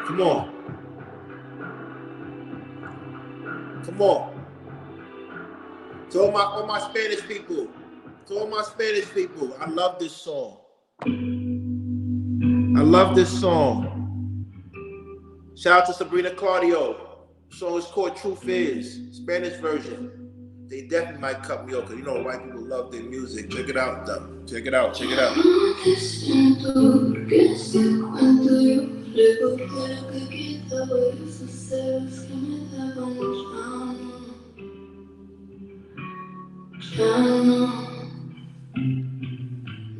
Come on. Come on. To all my Spanish people. To all my Spanish people. I love this song. I love this song. Shout out to Sabrina Claudio. The song is called Truth Is. Spanish version. They definitely might cut me off because you know white people love their music. Check it out though. Check it out. Check it out.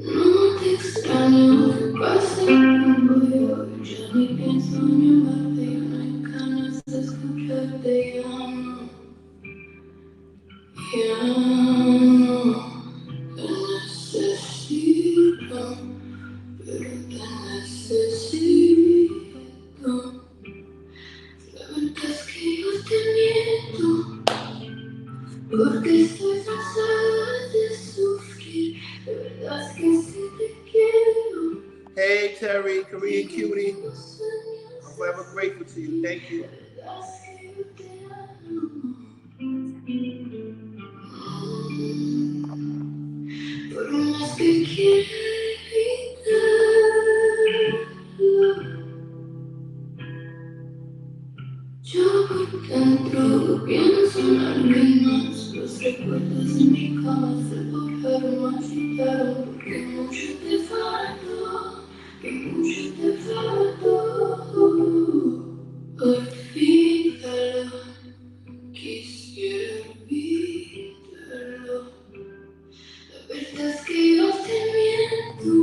No te extraño, pasé tiempo yo, ya ni pienso en llamarte, ya no hay ganas de escucharte, ya no te necesito, pero te necesito. La verdad es que yo te miento, porque estoy cansada de sufrir, la verdad es que sí te quiero. Hey Terry, Korean cutie. I'm forever grateful to you. Thank you. Por más que quiera evitarlo, yo por dentro pienso en alguien más. Los recuerdos en mi cama se borraron, marchitaron, porque mucho te faltó, que mucho te faltó. Olvídalo, quisiera olvidarlo. La verdad es que yo te miento,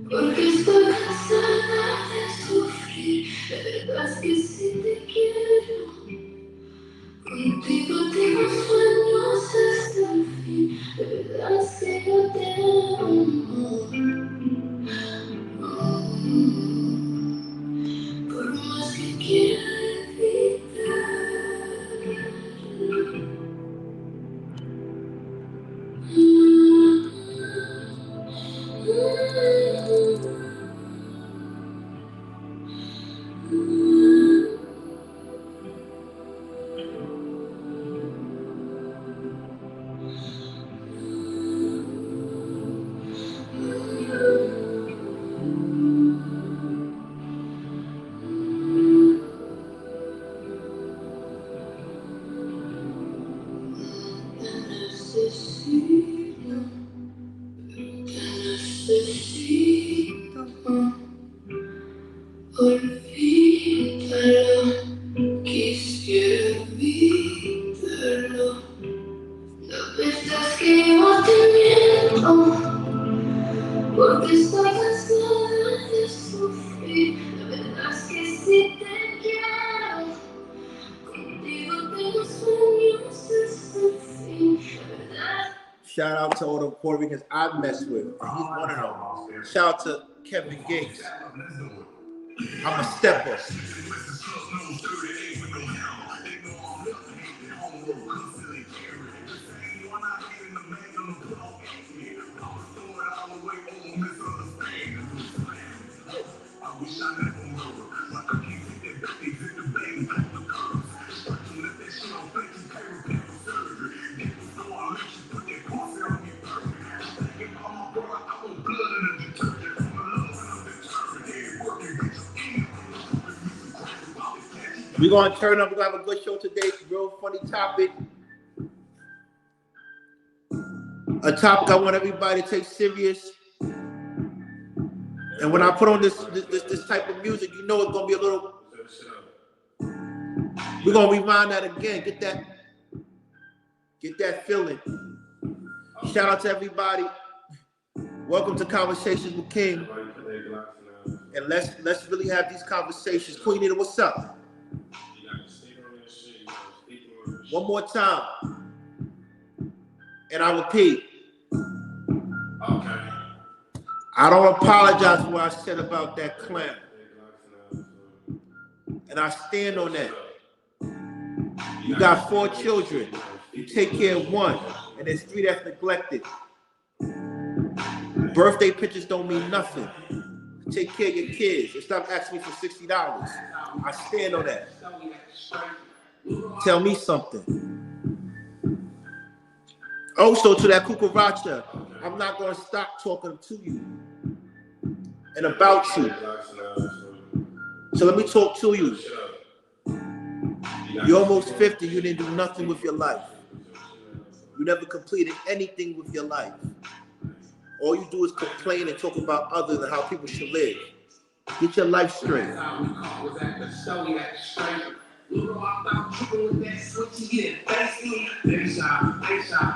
porque estoy cansada de sufrir. La verdad es que sí te quiero, contigo tengo sueños hasta el fin. La verdad es que yo te amo. Por más que quiera evitarlo. Olvídalo, quisiera olvidarlo. La verdad es que yo te miento, porque estoy cansada de sufrir. La verdad es que sí te quiero, contigo tengo sueños hasta el fin. La verdad. Shout out to all the Puerto Ricans I mess with. He's one of them. Shout out to Kevin Gates. I'm a stepper. We're going to turn up. We're going to have a good show today. Real funny topic. A topic I want everybody to take serious. And when I put on this type of music, you know it's going to be a little... We're going to rewind that again. Get that feeling. Shout out to everybody. Welcome to Conversations with King. And let's really have these conversations. Queen Nita, what's up? One more time. And I repeat. Okay. I don't apologize for what I said about that clown. And I stand on that. You got 4 children. You take care of 1. And there's 3 that's neglected. Birthday pictures don't mean nothing. Take care of your kids and stop asking me for $60. I stand on that. Tell me something. Also, to that cucaracha, I'm not going to stop talking to you and about you. So let me talk to you. You're almost 50. You didn't do nothing with your life. You never completed anything with your life. All you do is complain and talk about others and how people should live. Get your life straight.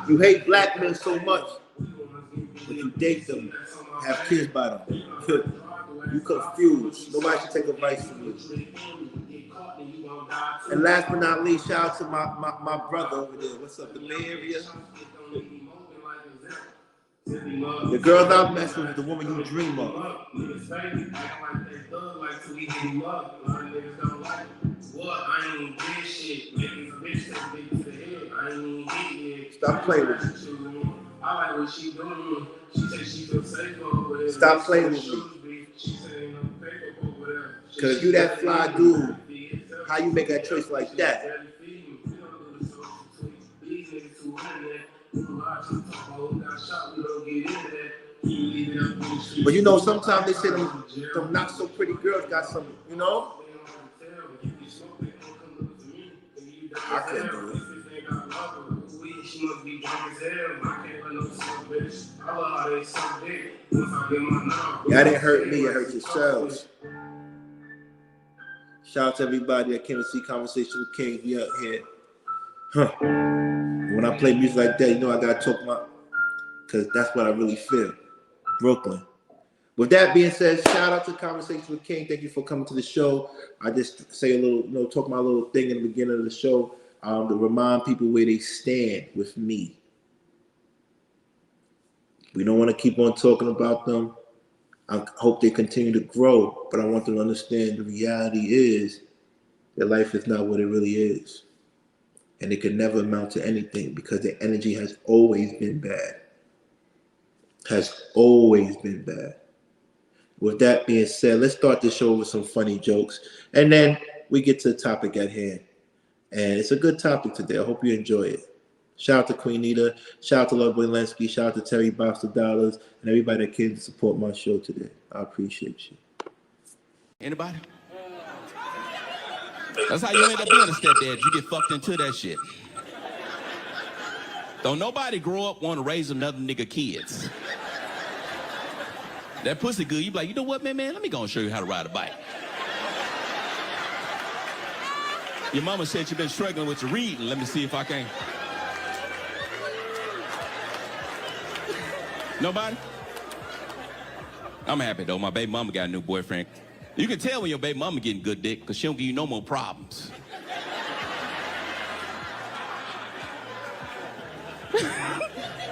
You hate black men so much, but you date them, have kids by them. You confused. Nobody should take advice from you. And last but not least, shout out to my brother over there. What's up, the Bay Area? The girls I'm messing with, the woman you dream of. Stop playing with me. Stop playing with me. Because you that fly dude, how you make that choice like that? But you know, sometimes they say them not so pretty girls got some, you know? I couldn't do it. Y'all didn't hurt me, you hurt yourselves. Shout out to everybody that came to see Conversation with King. We up here. When I play music like that, you know I gotta talk my, because that's what I really feel. Brooklyn. With that being said, shout out to Conversation with King. Thank you for coming to the show. I just say a little, you know, talk my little thing in the beginning of the show to remind people where they stand with me. We don't want to keep on talking about them. I hope they continue to grow, but I want them to understand the reality is their life is not what it really is. And it can never amount to anything because their energy has always been bad. Has always been bad. With that being said, let's start the show with some funny jokes. And then we get to the topic at hand. And it's a good topic today. I hope you enjoy it. Shout out to Queen Nita. Shout out to Loveboy Lensky. Shout out to Terry Box Dollars and everybody that came to support my show today. I appreciate you. Anybody? That's how you end up being a stepdad. You get fucked into that shit. Don't nobody grow up want to raise another nigga kids. That pussy good, you be like, you know what, man, let me go and show you how to ride a bike. Your mama said you've been struggling with your reading. Let me see if I can. Nobody? I'm happy, though. My baby mama got a new boyfriend. You can tell when your baby mama getting good dick because she don't give you no more problems.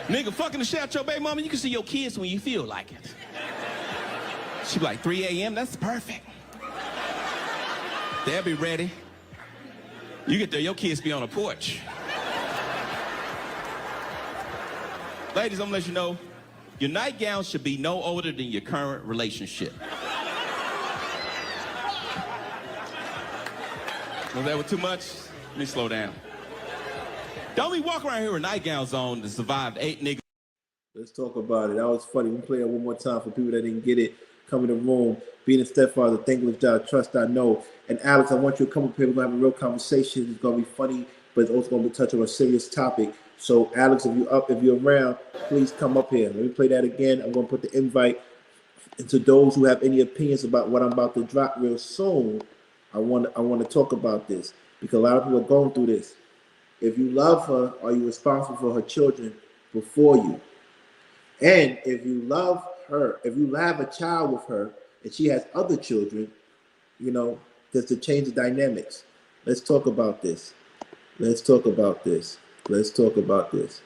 Nigga, fucking the shit out your baby mama, you can see your kids when you feel like it. She be like, 3 a.m., that's perfect. They'll be ready. You get there, your kids be on the porch. Ladies, I'm gonna let you know, your nightgown should be no older than your current relationship. Was that too much? Let me slow down. Don't be walking around here with nightgowns on to survive 8 niggas. Let's talk about it. That was funny. We play it one more time for people that didn't get it. Come in the room, being a stepfather, thankless job, trust I know. And Alex, I want you to come up here. We're gonna have a real conversation. It's gonna be funny, but it's also gonna be touching on a serious topic. So Alex, if you're around, please come up here. Let me play that again. I'm gonna put the invite into those who have any opinions about what I'm about to drop real soon. I want to talk about this because a lot of people are going through this. If you love her, are you responsible for her children before you? And if you love her, if you have a child with her and she has other children, you know, does it change the dynamics? Let's talk about this. Let's talk about this. Let's talk about this.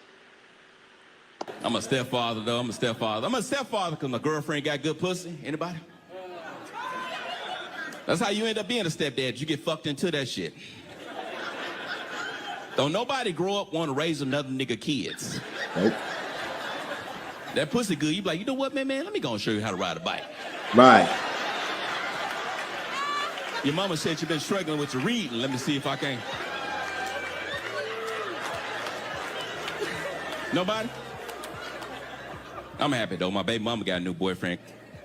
I'm a stepfather, though. I'm a stepfather because my girlfriend got good pussy. Anybody? That's how you end up being a stepdad. You get fucked into that shit. Don't nobody grow up want to raise another nigga kids. Nope. That pussy good, you be like, you know what, man, let me go and show you how to ride a bike. Right. Your mama said you've been struggling with your reading. Let me see if I can. Nobody? I'm happy though. My baby mama got a new boyfriend.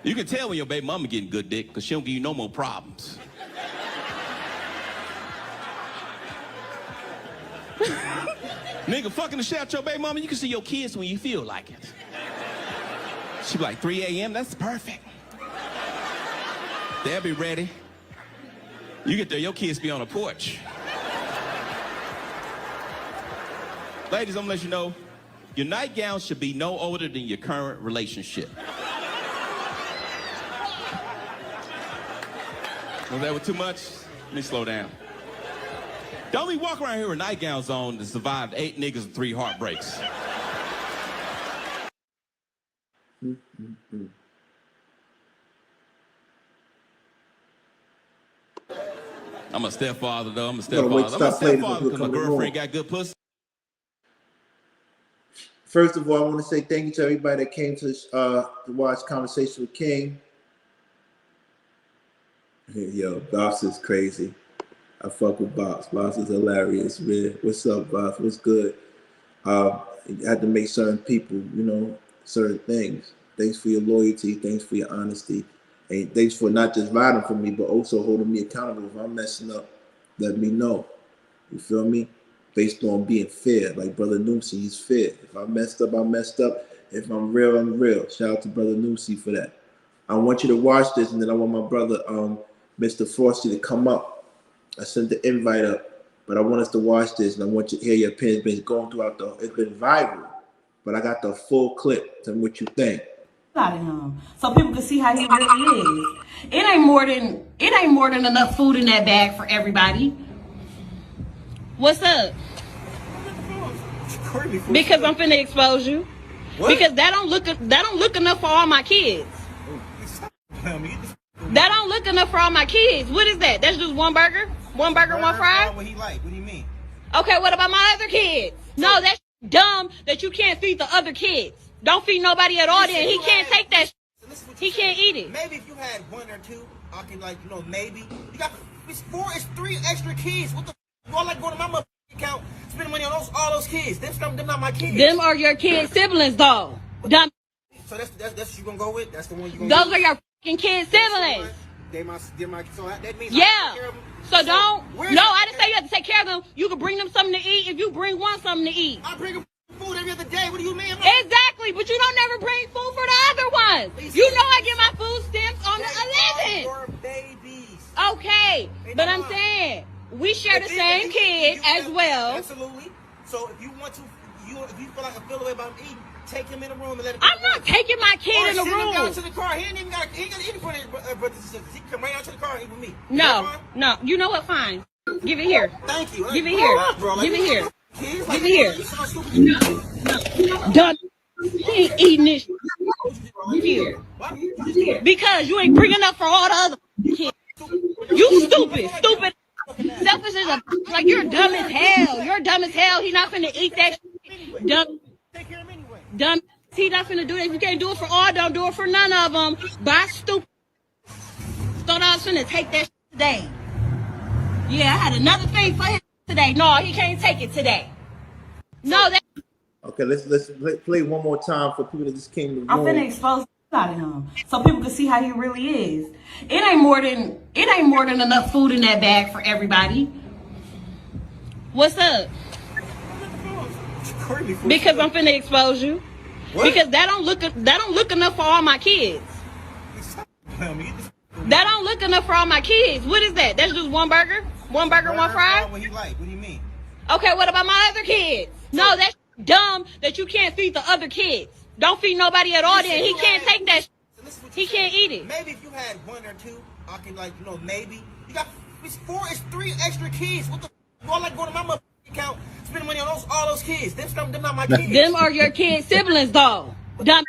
You can tell when your baby mama getting good dick because she don't give you no more problems. Nigga, fucking the shit out your baby mama, you can see your kids when you feel like it. She be like, 3 a.m., that's perfect. They'll be ready. You get there, your kids be on the porch. Ladies, I'm gonna let you know, your nightgown should be no older than your current relationship. Was that too much? Let me slow down. Don't be walking around here with nightgowns on to survive 8 niggas and 3 heartbreaks. I'm a stepfather, though. I'm a stepfather because my girlfriend got good pussy. First of all, I want to say thank you to everybody that came to watch Conversation with King. Yo, Boss is crazy. I fuck with Boss. Boss is hilarious, man. What's up, Boss? What's good? You had to make certain people, you know, certain things. Thanks for your loyalty. Thanks for your honesty. And thanks for not just riding for me, but also holding me accountable. If I'm messing up, let me know. You feel me? Based on being fair. Like Brother Noopsy, he's fair. If I messed up, I messed up. If I'm real, I'm real. Shout out to Brother Noopsy for that. I want you to watch this, and then I want my brother, Mr. Frosty, to come up. I sent the invite up, but I want us to watch this, and I want you to hear your opinion. It's been going throughout it's been viral, but I got the full clip. Tell me what you think. So people can see how he really is. It ain't more than enough food in that bag for everybody. What's up? Because I'm finna expose you. What? Because that don't look enough for all my kids. That don't look enough for all my kids. What is that? That's just one burger? One burger, one fry? What he like? What do you mean? Okay, what about my other kids? No, that's dumb that you can't feed the other kids. Don't feed nobody at all then. He can't take that. He can't eat it. Maybe if you had 1 or 2, I can maybe. You got it's 3 extra kids. What the you all like going to my mother account, spending money on all those kids. Them not my kids. Them are your kids' siblings though. Dumb. So that's what you gonna go with? That's the one you gonna go with? Those are your fucking kids' siblings. So that means yeah. I take care of them. So don't. No, I didn't say you have to take care of them. You can bring them something to eat if you bring one something to eat. I bring them food every other day. What do you mean? Exactly, but you don't never bring food for the other ones. You know I get my food stamps on the 11th. Your babies. Okay, but I'm saying we share the same kid as well. Absolutely. So if you want to, if you feel like I feel the way about eating, take him in the room and let him. I'm not taking my kid in the room. Send him down to the car. He ain't even got to eat in front of his brothers. He come right out to the car and eat with me. No. You know what? Fine. Give it here. Thank you. Give it here. Give it here. Give it here. Done. He ain't eating this. Give it here. Because you ain't bringing up for all the other kids. You stupid. Selfish as a like you're dumb as hell. You're dumb as hell. He not finna eat that shit. Dumb. Dumb. He not finna do that. If you can't do it for all, don't do it for none of them. Bye, stupid. Thought I was finna take that shit today. Yeah, I had another thing for him today. No, he can't take it today. No, that. Okay, let's play one more time for people that just came to the room. I'm finna expose out of him so people can see how he really is. It ain't more than enough food in that bag for everybody. What's up? Because I'm finna expose you. What? Because that don't look enough for all my kids. That don't look enough for all my kids. What is that? That's just one burger? One burger, one fry? What he like? What do you mean? Okay, what about my other kids? No, that's dumb that you can't feed the other kids. Don't feed nobody at all then. He can't take that. He can't eat it. Maybe if you had 1 or 2, I can maybe. You got it's 3 extra kids. What the you all like going to my mother account, spending money on all those kids. Them not my kids. Them are your kids' siblings though. Dumb.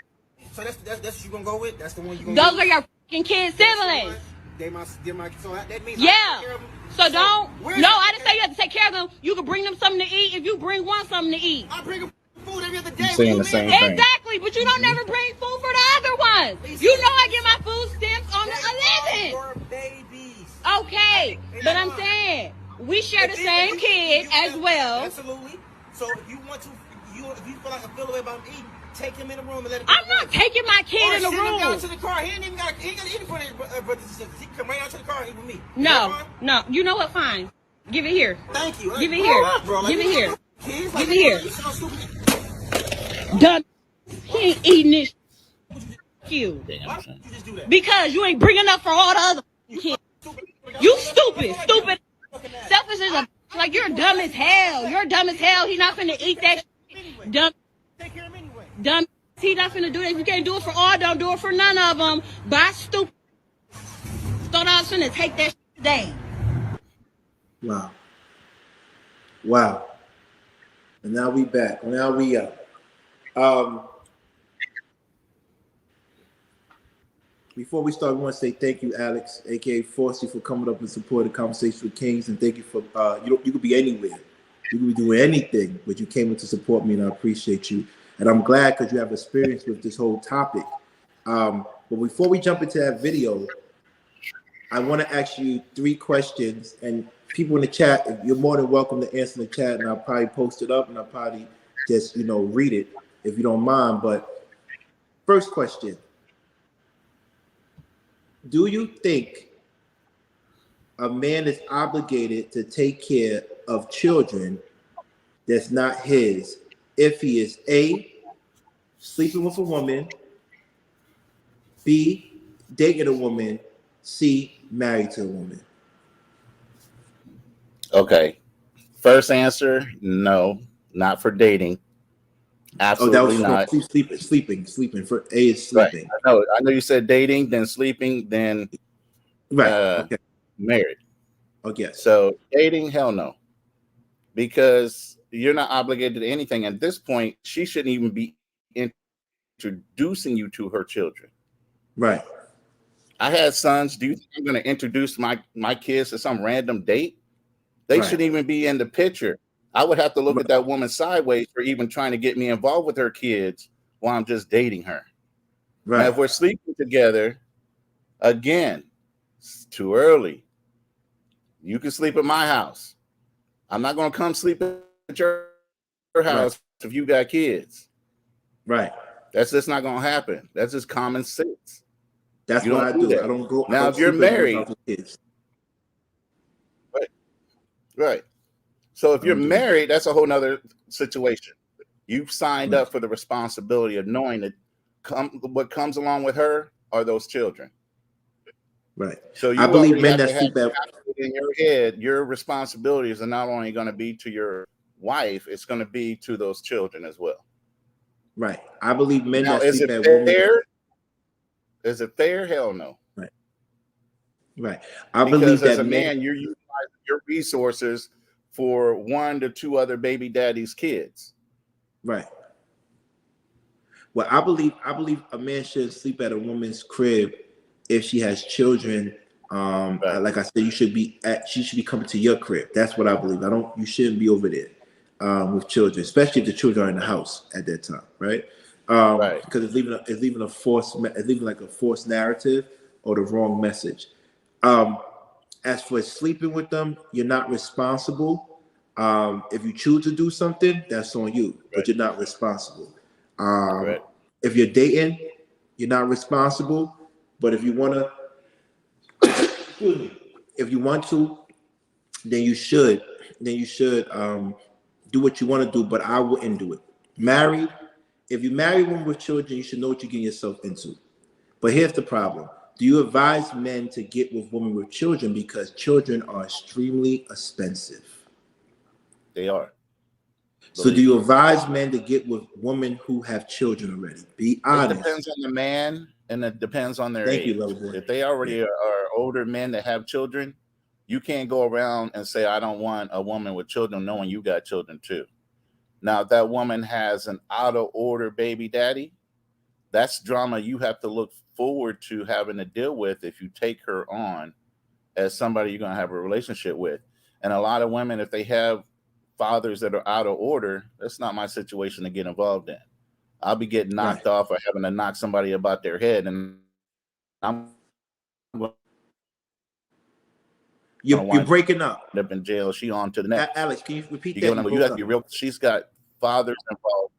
So that's what you gonna go with? That's the one you gonna Those are your fucking kids' siblings. So that means yeah. So don't. No, I didn't say you have to take care of them. You can bring them something to eat if you bring one something to eat. I bring them food every other day. Saying the same thing. Exactly, but you don't never bring food for the other ones. You know I get my food stamps saying. Your babies. Okay, but I'm saying we share the same kid as well. Absolutely. So if you want to, if you feel like I feel the way about eating, take him in the room and let him. I'm not taking my kid in the Send him down room. to the car. He ain't even got. He ain't got to eat in front of his brothers and sisters. He can come right out to the car and eat with me. No. You know what? Fine. Give it here. Thank you. Give it here. Bro. Give it here. Kids, Give it here. Done. He ain't eating this. You. Why don't you just do that? Because you ain't bringing up for all the other kids. You stupid. Selfish as a like you're dumb as hell. You're dumb as hell. He not finna eat that. Dumb. Take care of him anyway. Dumb. He not finna do that. If you can't do it for all, don't do it for none of them. Bye, stupid. Thought I was finna take that today. Wow. And now we back. Now we up. Before we start, we want to say thank you, Alex, aka Forsey, for coming up and supporting Conversation with Kings, and thank you for you could be anywhere, you could be doing anything, but you came in to support me, and I appreciate you. And I'm glad because you have experience with this whole topic. But before we jump into that video, I want to ask you 3 questions, and people in the chat, you're more than welcome to answer in the chat, and I'll probably post it up, and I'll probably just read it if you don't mind. But first question. Do you think a man is obligated to take care of children that's not his if he is A, sleeping with a woman, B, dating a woman, C, married to a woman? Okay. First answer, no, not for dating. Absolutely not. Sleeping. For A is sleeping. Right. I know you said dating, then sleeping, then okay. Married. Okay. So dating, hell no. Because you're not obligated to anything. At this point, she shouldn't even be introducing you to her children. Right. I had sons. Do you think I'm going to introduce my kids to some random date? They shouldn't even be in the picture. I would have to look at that woman sideways for even trying to get me involved with her kids while I'm just dating her. Right. Now, if we're sleeping together, again, it's too early. You can sleep at my house. I'm not going to come sleep at your house if you got kids. Right. That's just not going to happen. That's just common sense. That's what I do. That. I don't go. Now, if you're married, right. So if you're married, that's a whole nother situation. You've signed up for the responsibility of knowing that what comes along with her are those children. Right. So you, I believe men that sleep in your head, your responsibilities are not only going to be to your wife, it's going to be to those children as well. Right. I believe men that sleep at women. Is it fair? Hell no. Right. Right. I believe that as a man, you're utilizing your resources for 1 to 2 other baby daddy's kids. Right. Well, I believe a man should sleep at a woman's crib if she has children. Like I said, she should be coming to your crib. That's what I believe. You shouldn't be over there with children, especially if the children are in the house at that time, right? Because it's leaving like a forced narrative or the wrong message. As for sleeping with them, you're not responsible. If you choose to do something, that's on you, but you're not responsible. If you're dating, you're not responsible. But if you want to, then you should do what you want to do. But I wouldn't do it. Married, if you marry a woman with children, you should know what you're getting yourself into. But here's the problem. Do you advise men to get with women with children because children are extremely expensive? They are. So do you advise men to get with women who have children already? Be honest. It depends on the man and it depends on their age. If they already are older men that have children, you can't go around and say, I don't want a woman with children knowing you got children too. Now, if that woman has an out of order baby daddy, that's drama you have to look forward to having to deal with if you take her on as somebody you're going to have a relationship with. And a lot of women, if they have fathers that are out of order, that's not my situation to get involved in. I'll be getting knocked off or having to knock somebody about their head, and I'm going You're breaking up. Up in jail. She on to the next. Alex, can you repeat You that? get what I mean? You have to be real. She's got fathers involved.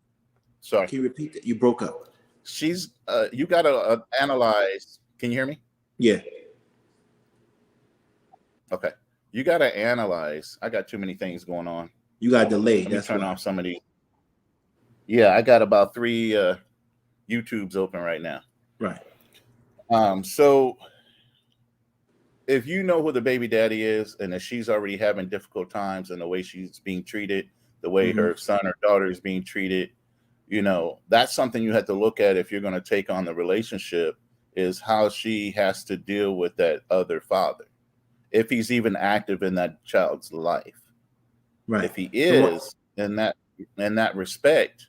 Sorry. Can you repeat that? You broke up. She's you got to analyze. Can you hear me? Yeah. Okay. You got to analyze. I got too many things going on. You got delayed. Let me turn off some of these. Yeah, I got about 3 YouTubes open right now. Right. So if you know who the baby daddy is and that she's already having difficult times and the way she's being treated, the way her son or daughter is being treated, you know, that's something you have to look at if you're going to take on the relationship, is how she has to deal with that other father, if he's even active in that child's life. Right. If he is, in that respect,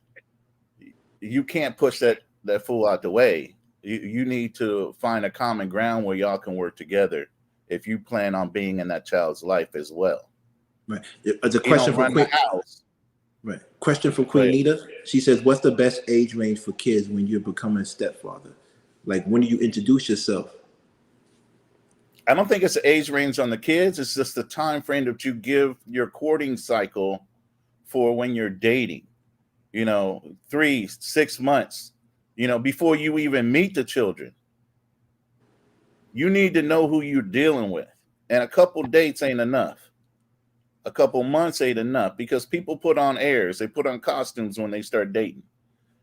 you can't push that fool out the way. You need to find a common ground where y'all can work together if you plan on being in that child's life as well. Right. There's a question from Queen. Right. Question from Queen Nita. She says, "What's the best age range for kids when you're becoming a stepfather? Like, when do you introduce yourself?" I don't think it's an age range on the kids. It's just the time frame that you give your courting cycle for when you're dating. You know, 3-6 months. You know, before you even meet the children, you need to know who you're dealing with. And a couple dates ain't enough. A couple months ain't enough, because people put on airs. They put on costumes when they start dating.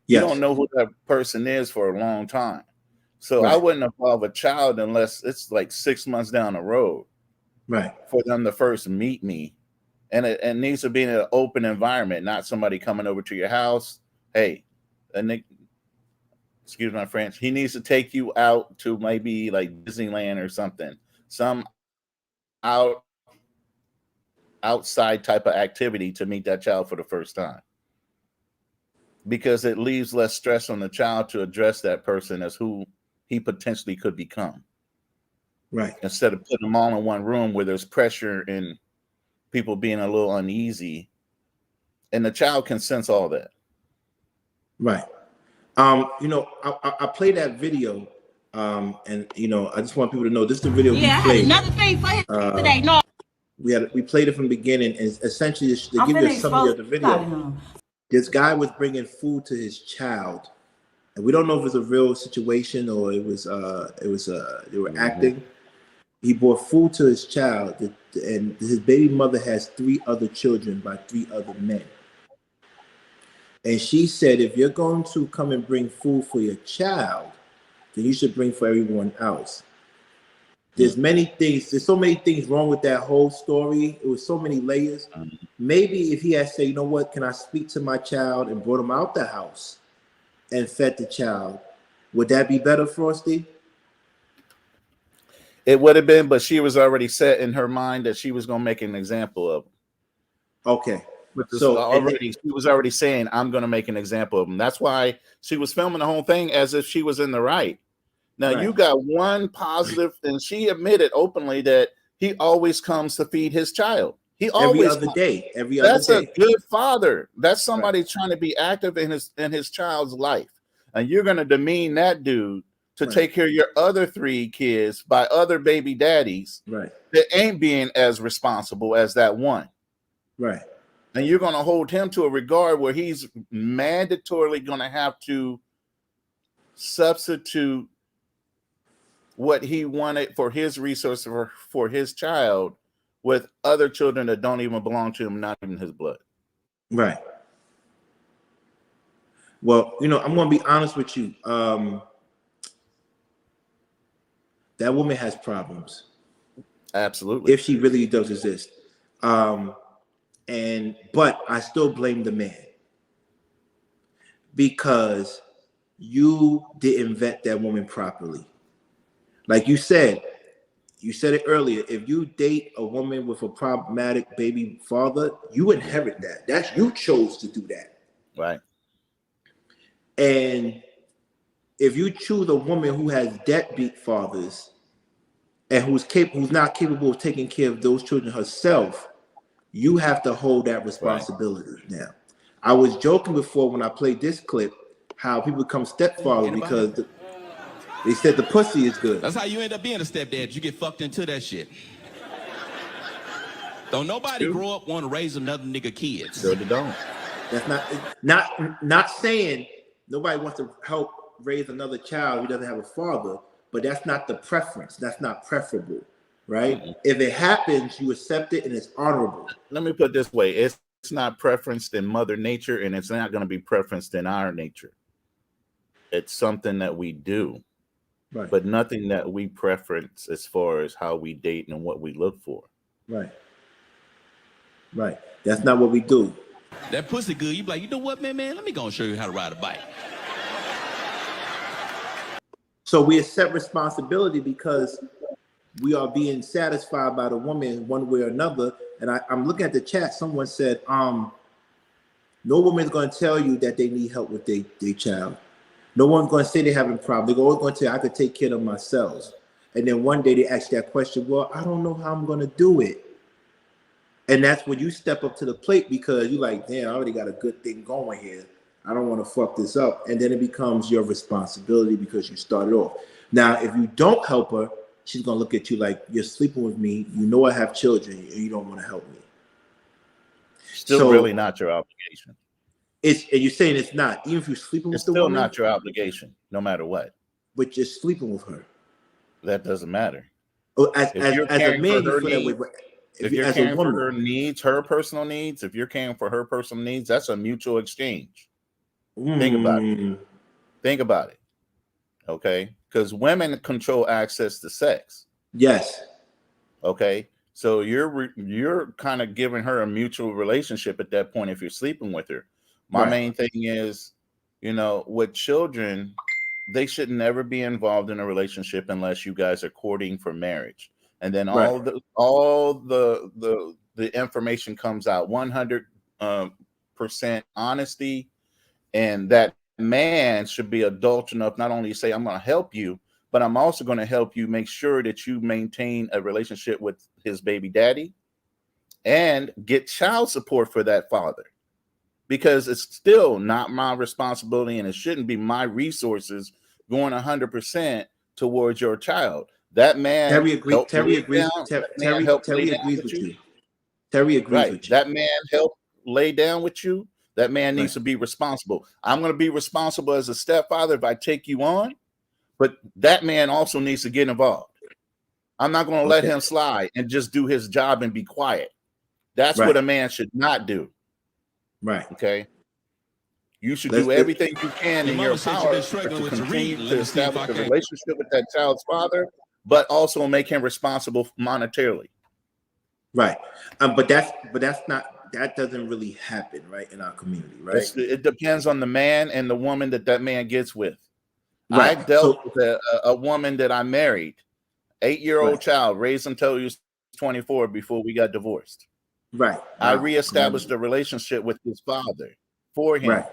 Yes. You don't know who that person is for a long time. So I wouldn't involve a child unless it's like 6 months down the road. Right. For them to first meet me. And it needs to be in an open environment, not somebody coming over to your house. Hey, excuse my French, he needs to take you out to maybe like Disneyland or something. Some outside type of activity to meet that child for the first time. Because it leaves less stress on the child to address that person as who he potentially could become. Right. Instead of putting them all in one room where there's pressure and people being a little uneasy, and the child can sense all that. Right. You know, I played that video, and you know, I just want people to know this is the video we played. Another thing for him today. No, we played it from the beginning, and essentially to give you a summary of the video. This guy was bringing food to his child, and we don't know if it's a real situation or it was they were acting. He brought food to his child, and his baby mother has 3 other children by 3 other men. And she said, if you're going to come and bring food for your child, then you should bring for everyone else. There's so many things wrong with that whole story. It was so many layers. Maybe if he had said, you know what, can I speak to my child, and brought him out the house and fed the child, would that be better, Frosty? It would have been, but she was already set in her mind that she was going to make an example of him. Okay. So she was already saying, I'm going to make an example of him. That's why she was filming the whole thing as if she was in the right. Now, you got one positive, and she admitted openly that he always comes to feed his child. He always every other day. That's a good father. That's somebody trying to be active in his child's life. And you're going to demean that dude to take care of your other 3 kids by other baby daddies that ain't being as responsible as that one. Right. And you're going to hold him to a regard where he's mandatorily going to have to substitute what he wanted for his resource for his child with other children that don't even belong to him, not even his blood. Right. Well, you know, I'm going to be honest with you. That woman has problems. Absolutely. If she really does exist. But I still blame the man, because you didn't vet that woman properly. Like you said it earlier. If you date a woman with a problematic baby father, you inherit that. You chose to do that. Right. And if you choose a woman who has deadbeat fathers and who's not capable of taking care of those children herself, you have to hold that responsibility. Now, I was joking before when I played this clip how people become stepfathers because they said the pussy is good. That's how you end up being a stepdad. You get fucked into that shit. Don't nobody True. grow up want to raise another nigga kids. Sure they don't. That's not saying nobody wants to help raise another child who doesn't have a father, but that's not the preference. That's not preferable, right? Mm-mm. If it happens, you accept it and it's honorable. Let me put it this way: it's not preferenced in Mother Nature, and it's not going to be preferenced in our nature. It's something that we do, Right. but nothing that we preference as far as how we date and what we look for. Right. Right. That's not what we do. That pussy good. You be like, you know what, man? Let me go and show you how to ride a bike. So we accept responsibility because we are being satisfied by the woman one way or another. And I'm looking at the chat. Someone said, no woman's going to tell you that they need help with their child. No one's going to say they're having a problem. They're always going to say, I could take care of myself. And then one day they ask that question, well, I don't know how I'm going to do it. And that's when you step up to the plate because you're like, damn, I already got a good thing going here. I don't want to fuck this up. And then it becomes your responsibility because you started off. Now, if you don't help her, she's going to look at you like, you're sleeping with me. You know I have children and you don't want to help me. Still really not your obligation. And you're saying it's not. Even if you're sleeping with the woman? It's still not your obligation, no matter what. But you're sleeping with her. That doesn't matter. Oh, as a man, you feel that way. If you're caring for her needs, her personal needs, if you're caring for her personal needs, that's a mutual exchange. Think about it. Think about it. Okay? Because women control access to sex. Yes. Okay? So you're kind of giving her a mutual relationship at that point if you're sleeping with her. My main thing is, with children, they should never be involved in a relationship unless you guys are courting for marriage. And then all the information comes out 100% honesty, and that man should be adult enough not only to say I'm going to help you, but I'm also going to help you make sure that you maintain a relationship with his baby daddy and get child support for that father, because it's still not my responsibility and it shouldn't be my resources going 100% towards your child. That man, Terry agrees with you. Terry agrees with you. That man helped lay down with you. That man needs to be responsible. I'm going to be responsible as a stepfather if I take you on, but that man also needs to get involved. I'm not going to let him slide and just do his job and be quiet. That's what a man should not do. Right. Okay. You should do everything you can in your power to continue to establish a relationship with that child's father, but also make him responsible monetarily. Right. But that doesn't really happen, right, in our community, right? It depends on the man and the woman that man gets with. Right. I dealt with a woman that I married, 8-year-old child, raised until he was 24 before we got divorced. Right. I reestablished a relationship with his father for him. Right.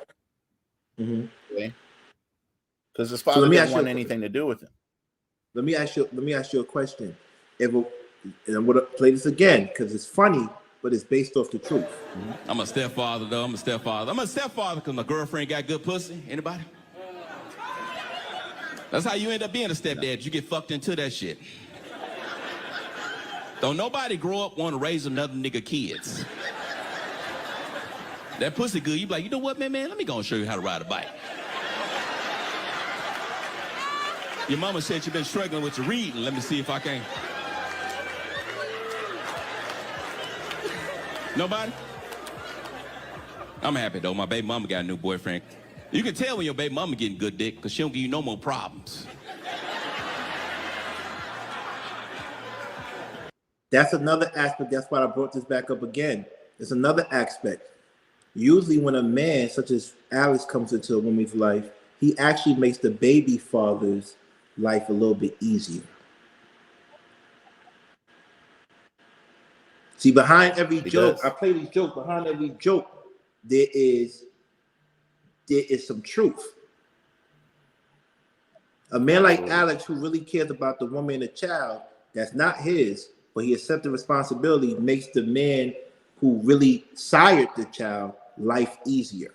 Mm-hmm. Okay. Because his father didn't want anything to do with him. Let me ask you a question. And I'm gonna play this again because it's funny, but it's based off the truth. Mm-hmm. I'm a stepfather, though. I'm a stepfather because my girlfriend got good pussy. Anybody? That's how you end up being a stepdad. You get fucked into that shit. Don't nobody grow up want to raise another nigga kids. That pussy good. You be like, you know what, man? Let me go and show you how to ride a bike. Your mama said you've been struggling with your reading. Let me see if I can. Nobody? I'm happy, though. My baby mama got a new boyfriend. You can tell when your baby mama getting good dick because she don't give you no more problems. That's another aspect. That's why I brought this back up again. It's another aspect. Usually when a man such as Alex comes into a woman's life, he actually makes the baby father's life a little bit easier. See, behind every joke, I play these jokes, behind every joke, there is some truth. A man like Alex, who really cares about the woman and the child, that's not his, but he accepts the responsibility, makes the man who really sired the child life easier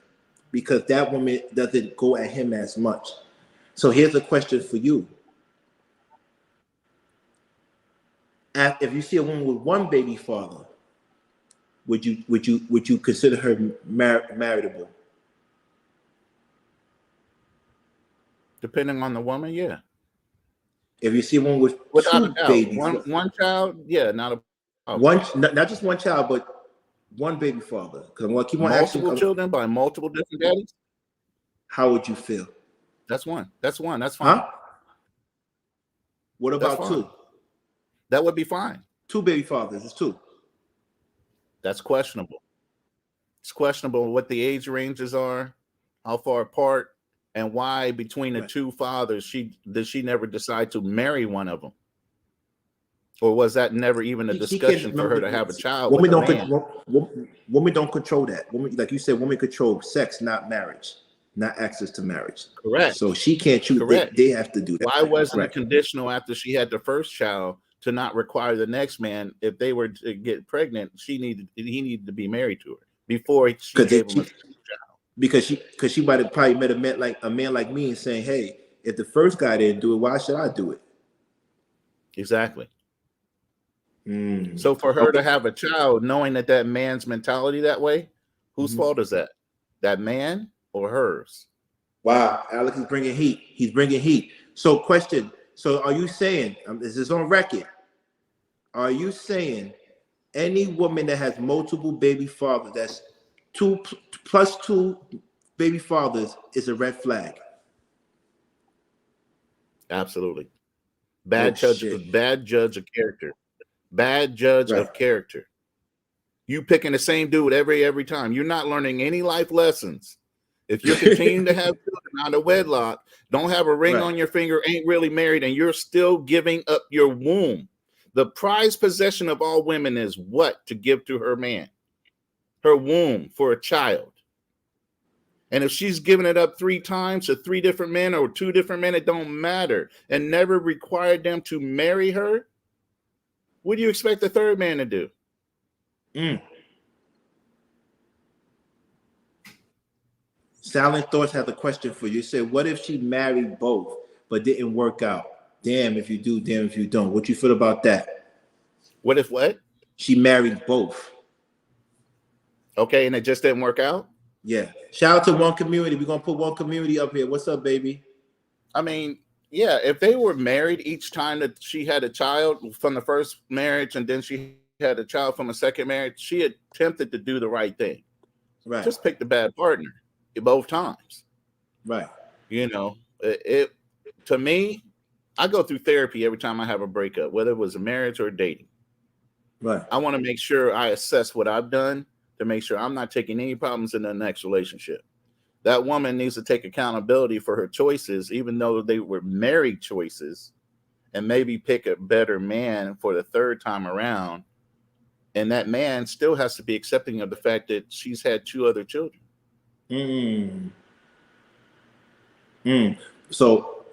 because that woman doesn't go at him as much. So here's a question for you. If you see a woman with one baby father would you consider her marriageable? Depending on the woman, yeah. If you see one with Without a two doubt. babies, One child, yeah, not a problem. one not just one child, but one baby father. Because I'm gonna keep on asking. Multiple children by multiple different daddies. How would you feel? That's one. That's fine. Huh? What That's about fine. two? That would be fine. Two baby fathers. It's two. That's questionable. It's questionable what the age ranges are, how far apart, and why between the two fathers she never decide to marry one of them, or was that never even a discussion for her to have a child? Women with a man? Women don't control that. Women, like you said, women control sex, not marriage, not access to marriage. Correct. So she can't choose. Correct. They have to do that. Why wasn't it Correct. conditional after she had the first child to not require the next man, if they were to get pregnant, he needed to be married to her before she gave him a child? Because she might have probably met a man like me and saying, hey, if the first guy didn't do it, why should I do it? Exactly. So for her to have a child knowing that man's mentality that way, whose fault is that? That man or hers? Wow, Alex is bringing heat. He's bringing heat. So question, so are you saying, this is on record, are you saying any woman that has multiple baby fathers, that's plus two baby fathers, is a red flag? Absolutely. Bad judge of character. Bad judge of character. You picking the same dude every time. You're not learning any life lessons. If you're continuing to have children out of wedlock, don't have a ring on your finger, ain't really married, and you're still giving up your womb. The prized possession of all women is what to give to her man? Her womb for a child. And if she's giving it up 3 times to 3 different men or 2 different men, it don't matter, and never required them to marry her, what do you expect the third man to do? Silent Thoughts has a question for you. You said, what if she married both but didn't work out? Damn if you do, damn if you don't. What you feel about that? What if what? She married both. Okay, and it just didn't work out? Yeah. Shout out to One Community. We're going to put One Community up here. What's up, baby? I mean, yeah, if they were married each time that she had a child from the first marriage and then she had a child from a second marriage, she attempted to do the right thing. Right. Just pick the bad partner both times. Right. You know, it to me, I go through therapy every time I have a breakup, whether it was a marriage or dating. Right. I want to make sure I assess what I've done to make sure I'm not taking any problems in the next relationship. That woman needs to take accountability for her choices, even though they were married choices, and maybe pick a better man for the third time around. And that man still has to be accepting of the fact that she's had 2 other children. So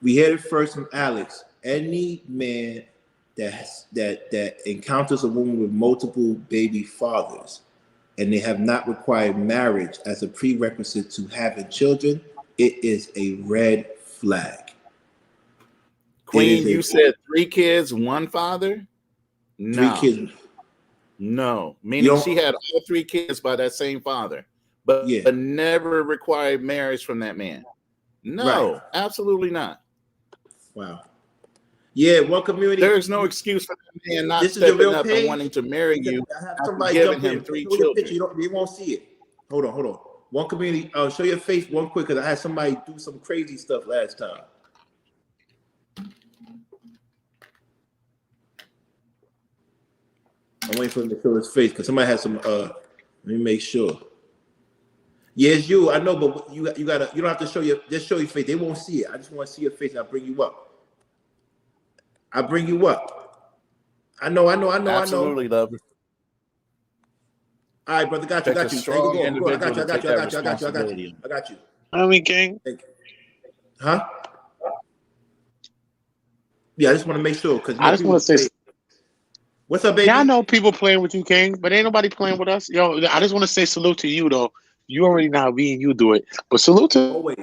we heard it first from Alex. Any man that encounters a woman with multiple baby fathers and they have not required marriage as a prerequisite to having children, it is a red flag. Queen, you said 3 kids, 1 father? No. 3 kids. No. Meaning she had all 3 kids by that same father, but never required marriage from that man. No, absolutely not. Wow. Yeah, One Community. There's no excuse for that man not stepping up and wanting to marry you after giving him 3 children. You won't see it. Hold on. One Community, show your face one quick, because I had somebody do some crazy stuff last time. I'm waiting for him to show his face because somebody has some. Let me make sure. Yeah, it's you. I know, but you gotta. You don't have to show your. Just show your face. They won't see it. I just want to see your face, and I bring you up. I know. Absolutely, love. All right, brother. Got you. I got you. I mean, gang. Huh? Yeah, I just want to make sure because I just want to say. What's up, baby? Yeah, I know people playing with you, King, but ain't nobody playing with us. Yo, I just want to say salute to you, though. You already know how me and you do it, but salute to always.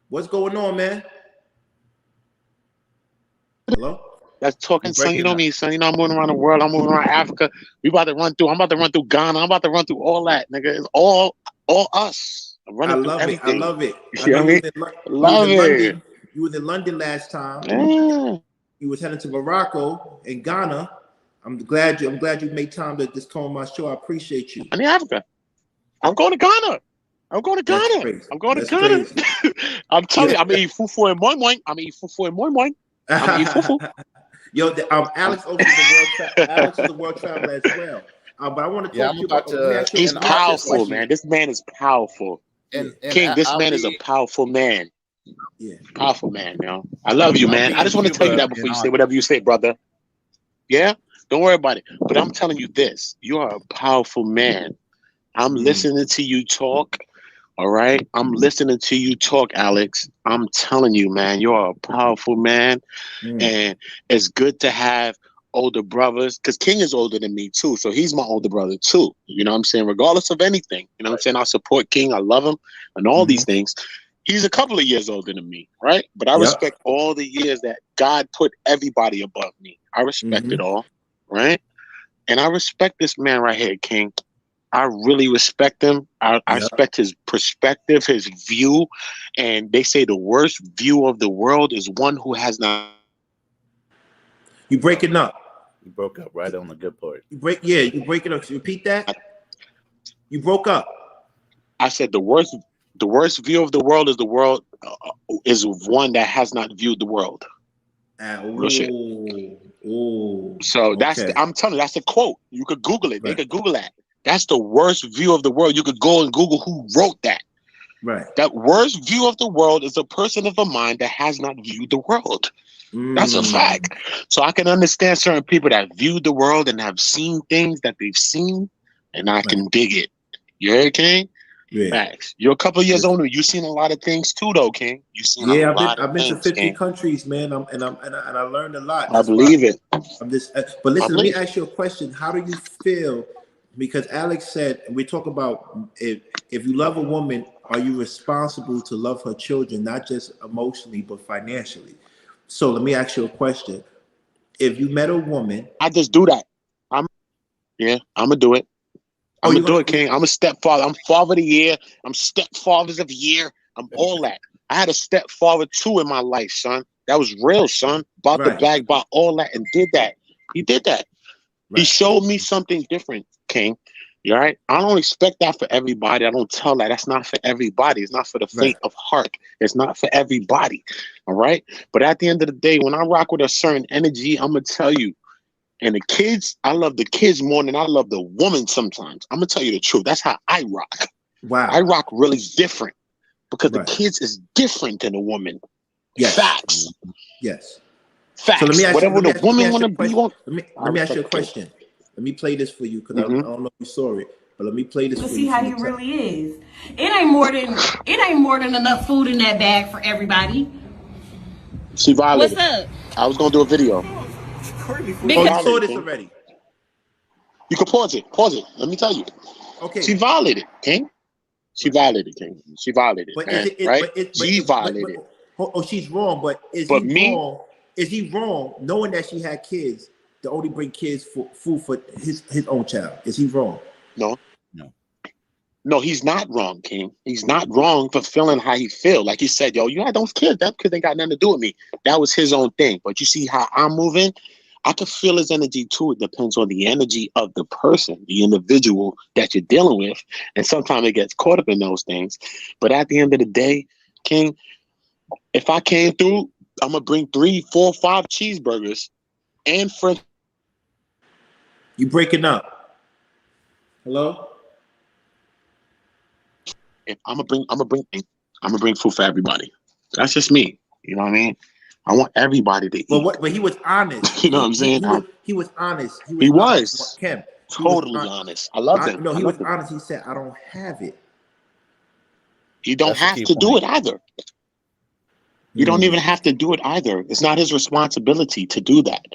What's going on, man? Hello? That's talking, You son. You breaking know up. me, son. You know I'm moving around the world. I'm moving around Africa. I'm about to run through Ghana. I'm about to run through all that, nigga. It's all us. I'm I running through love it. I everything. love it. I You know know what I mean? Love in it. London. You was in London last time. Yeah. You was heading to Morocco and Ghana. I'm glad you made time to just come on my show. I appreciate you. I'm in Africa. I'm going to Ghana. I'm going to That's Ghana. crazy. I'm going That's to Ghana. crazy. I'm telling you, I'm eating fufu and moi moi. I'm eating fufu and moi moi. I'm eating fufu. Yo, Alex Oates is a world traveler as well. But I want to talk to you about. Let me ask you He's let me ask you a powerful, question. man. This man is powerful. And King, this I'll man is a be- powerful man. Yeah. Powerful man, yo. I love you, I'll man. be I just in want to tell you Cuba that before in you say August. whatever you say, brother. Yeah? Don't worry about it. But I'm telling you this. You are a powerful man. I'm listening to you talk. All right? I'm listening to you talk, Alex. I'm telling you, man, you're a powerful man. And it's good to have older brothers, because King is older than me too, so he's my older brother too. You know what I'm saying? Regardless of anything, you know what I'm saying? I support King, I love him, and all these things. He's a couple of years older than me, right? But I respect all the years that God put everybody above me. I respect it all, right? And I respect this man right here, King. I really respect him. I respect his perspective, his view. And they say the worst view of the world is one who has not. You breaking up. You broke up right on the good part. You breaking up. Repeat that. You broke up. I said the worst view of the world is is one that has not viewed the world. Real shit. So I'm telling you, that's a quote. You could Google it. They could Google that. That's the worst view of the world. You could go and Google who wrote that. Right. That worst view of the world is a person of a mind that has not viewed the world. That's a fact. So I can understand certain people that view the world and have seen things that they've seen, and I can dig it. You heard, King? Yeah. Facts. You're a couple of years older. You've seen a lot of things too, though, King. You've seen a lot of I've been things, to 50 King. countries, man. I learned a lot. I believe it. I'm just, but listen, let me ask you a question. How do you feel? Because Alex said, we talk about if you love a woman, are you responsible to love her children, not just emotionally, but financially? So let me ask you a question. If you met a woman, I just do that. I'm gonna do it. I'm gonna do it, King. I'm a stepfather. I'm father of the year. I'm stepfathers of the year. I'm all that. I had a stepfather too in my life, son. That was real, son. Bought the bag, bought all that, and did that. He did that. He showed me something different, King. You all right? I don't expect that for everybody. I don't tell that. That's not for everybody. It's not for the faint of heart. It's not for everybody. All right? But at the end of the day, when I rock with a certain energy, I'm going to tell you, and the kids, I love the kids more than I love the woman sometimes. I'm going to tell you the truth. That's how I rock. Wow. I rock really different because the kids is different than a woman. Yes. Facts. Yes. Facts. So let me ask Whatever you, the woman want to be. Let me ask you a question. Let me play this for you because I don't know if you saw it, but let me play this for you. See how he really is. It ain't more than enough food in that bag for everybody. She violated. What's up? I was gonna do a video. You saw this already. You can pause it. Pause it. Let me tell you. Okay. She violated, King. She violated, King. She violated. But man, is it right? She violated. She's wrong. But is he wrong? Is he wrong knowing that she had kids to only bring kids for food for his own child? Is he wrong? No, he's not wrong, King. He's not wrong for feeling how he feel. Like he said, yo, you had those kids. That kid ain't got nothing to do with me. That was his own thing. But you see how I'm moving? I can feel his energy too. It depends on the energy of the person, the individual that you're dealing with. And sometimes it gets caught up in those things. But at the end of the day, King, if I came through, I'm going to bring 3, 4, 5 cheeseburgers and French. You breaking up. Hello? I'm gonna bring food for everybody. That's just me. You know what I mean? I want everybody to eat. But he was honest. You know what I'm saying? He was honest. He was Kim. Totally honest. I love him. No, he was honest. He said, "I don't have it." You don't have to do it either. You don't even have to do it either. It's not his responsibility to do that.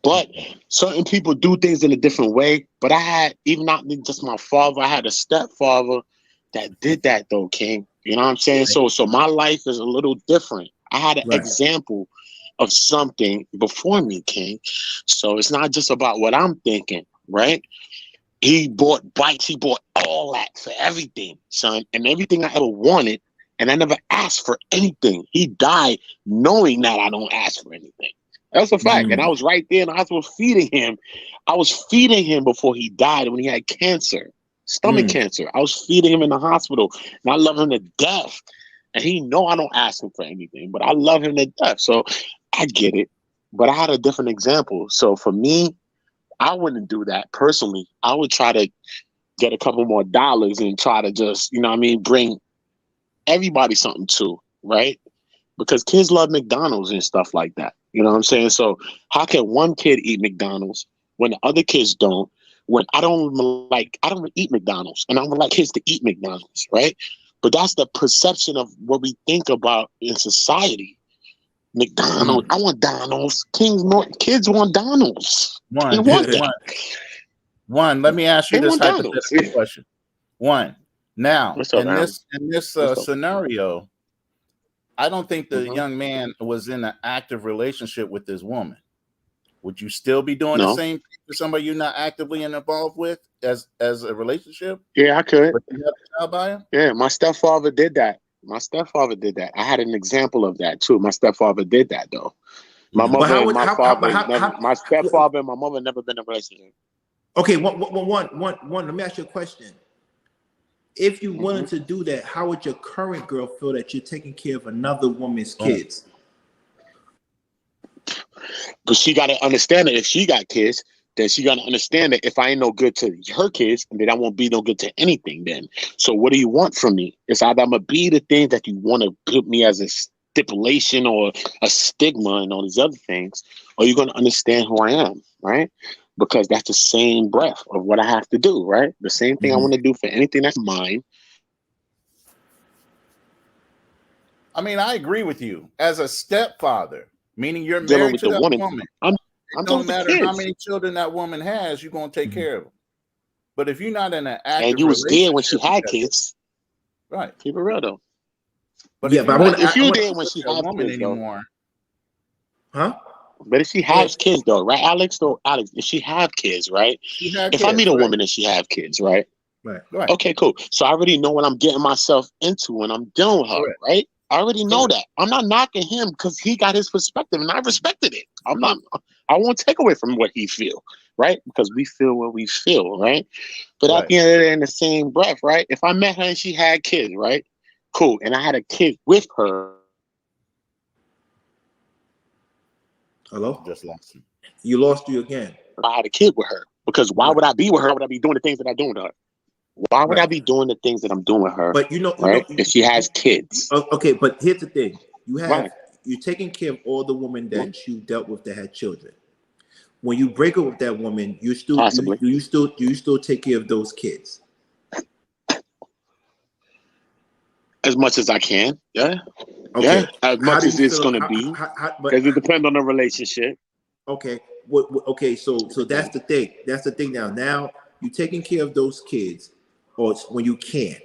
But certain people do things in a different way. But I had, even not just my father, I had a stepfather that did that though, King. You know what I'm saying? So my life is a little different. I had an example of something before me, King. So it's not just about what I'm thinking, right? He bought bikes, he bought all that for everything, son, and everything I ever wanted, and I never asked for anything. He died knowing that I don't ask for anything. That's a fact. And I was right there in the hospital feeding him. I was feeding him before he died when he had cancer, stomach cancer. I was feeding him in the hospital, and I love him to death. And he know I don't ask him for anything, but I love him to death. So I get it. But I had a different example. So for me, I wouldn't do that personally. I would try to get a couple more dollars and try to just, you know what I mean, bring everybody something too, right? Because kids love McDonald's and stuff like that. You know what I'm saying? So how can one kid eat McDonald's when the other kids don't? When I don't eat McDonald's, and I would like kids to eat McDonald's, right? But that's the perception of what we think about in society. McDonald's, I want Donald's. Kids want Donald's. One. Let me ask you They this want Donald's. hypothetical question. One. Now, What's up, in Al? this scenario, I don't think the young man was in an active relationship with this woman. Would you still be doing the same thing for somebody you're not actively involved with as a relationship? Yeah, I could. But you have a child by him? Yeah, my stepfather did that. I had an example of that too. My stepfather did that though. My mother and my stepfather and my mother never been in a relationship. Okay, one. Let me ask you a question. If you wanted to do that, how would your current girl feel that you're taking care of another woman's kids? But she got to understand that if she got kids, then she got to understand that if I ain't no good to her kids, then I won't be no good to anything then. So what do you want from me? It's either I'm going to be the thing that you want to put me as a stipulation or a stigma and all these other things, or you're going to understand who I am, right? Because that's the same breath of what I have to do, right? The same thing I want to do for anything that's mine. I mean, I agree with you. As a stepfather, meaning you're married to that woman, it don't matter how many children that woman has, you're going to take care of them. But if you're not in an active and you was there when she had kids, right? Keep it real though. But yeah, if you there when she had kids anymore, huh? But if she has kids though, right, Alex? So Alex, if she have kids, right? If I meet a woman and she have kids, right? Right. Okay, cool. So I already know what I'm getting myself into when I'm dealing with her, right? I already know that. I'm not knocking him because he got his perspective and I respected it. I won't take away from what he feel, right? Because we feel what we feel, right? But at the end of the day, in the same breath, right? If I met her and she had kids, right? Cool. And I had a kid with her. Hello? Just lost you. You lost you again. I had a kid with her. Because why would I be with her? Why would I be doing the things that I'm doing with her? Why would I be doing the things that I'm doing with her? But right? If she has kids. Okay, but here's the thing. You're taking care of all the women that you dealt with that had children. When you break up with that woman, you still do you still take care of those kids? As much as I can, yeah. Okay. Yeah, as much as it's going to be. Because it depends on the relationship. Okay. Okay, so that's the thing. That's the thing now. Now you're taking care of those kids, or when you can.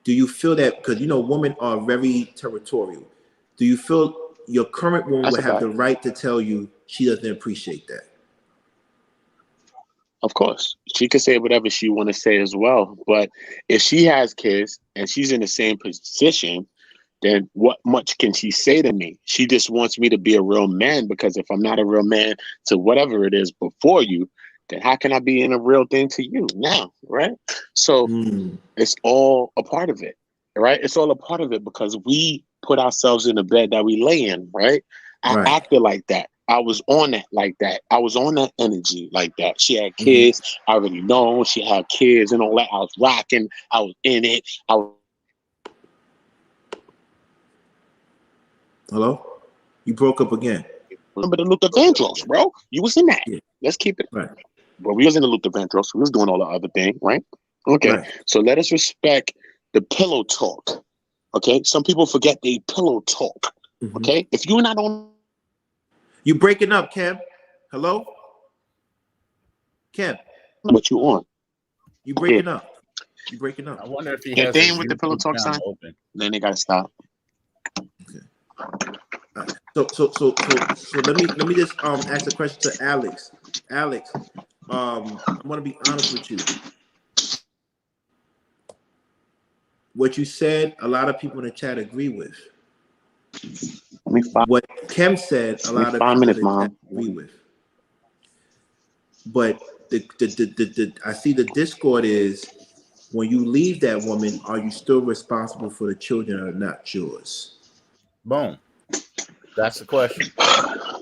Do you feel that, because women are very territorial, do you feel your current woman would have the right to tell you she doesn't appreciate that? Of course. She could say whatever she want to say as well. But if she has kids and she's in the same position, then what much can she say to me? She just wants me to be a real man, because if I'm not a real man to whatever it is before you, then how can I be in a real thing to you now, right? So it's all a part of it, right? It's all a part of it because we put ourselves in the bed that we lay in, right? I acted like that. I was on that like that. I was on that energy like that. She had kids. I already know she had kids and all that. I was rocking. I was in it. Hello? You broke up again. Remember the Luther Vandross, bro? You was in that. Yeah. Let's keep it. Right. But we was in the Luther Vandross. We was doing all the other thing, right? Okay. Right. So let us respect the pillow talk. Okay. Some people forget they pillow talk. Okay. If you're not on. You breaking up, Kev? Hello? Kev? What you on? You breaking up. You breaking up. I wonder if he has they with the pillow talk sign, then they gotta stop. Okay. All right. So let me just ask a question to Alex. Alex, I want to be honest with you. What you said, a lot of people in the chat agree with. What Kim said, a lot of people in the chat agree with. But I see the discord is, when you leave that woman, are you still responsible for the children or not yours? Boom. That's the question.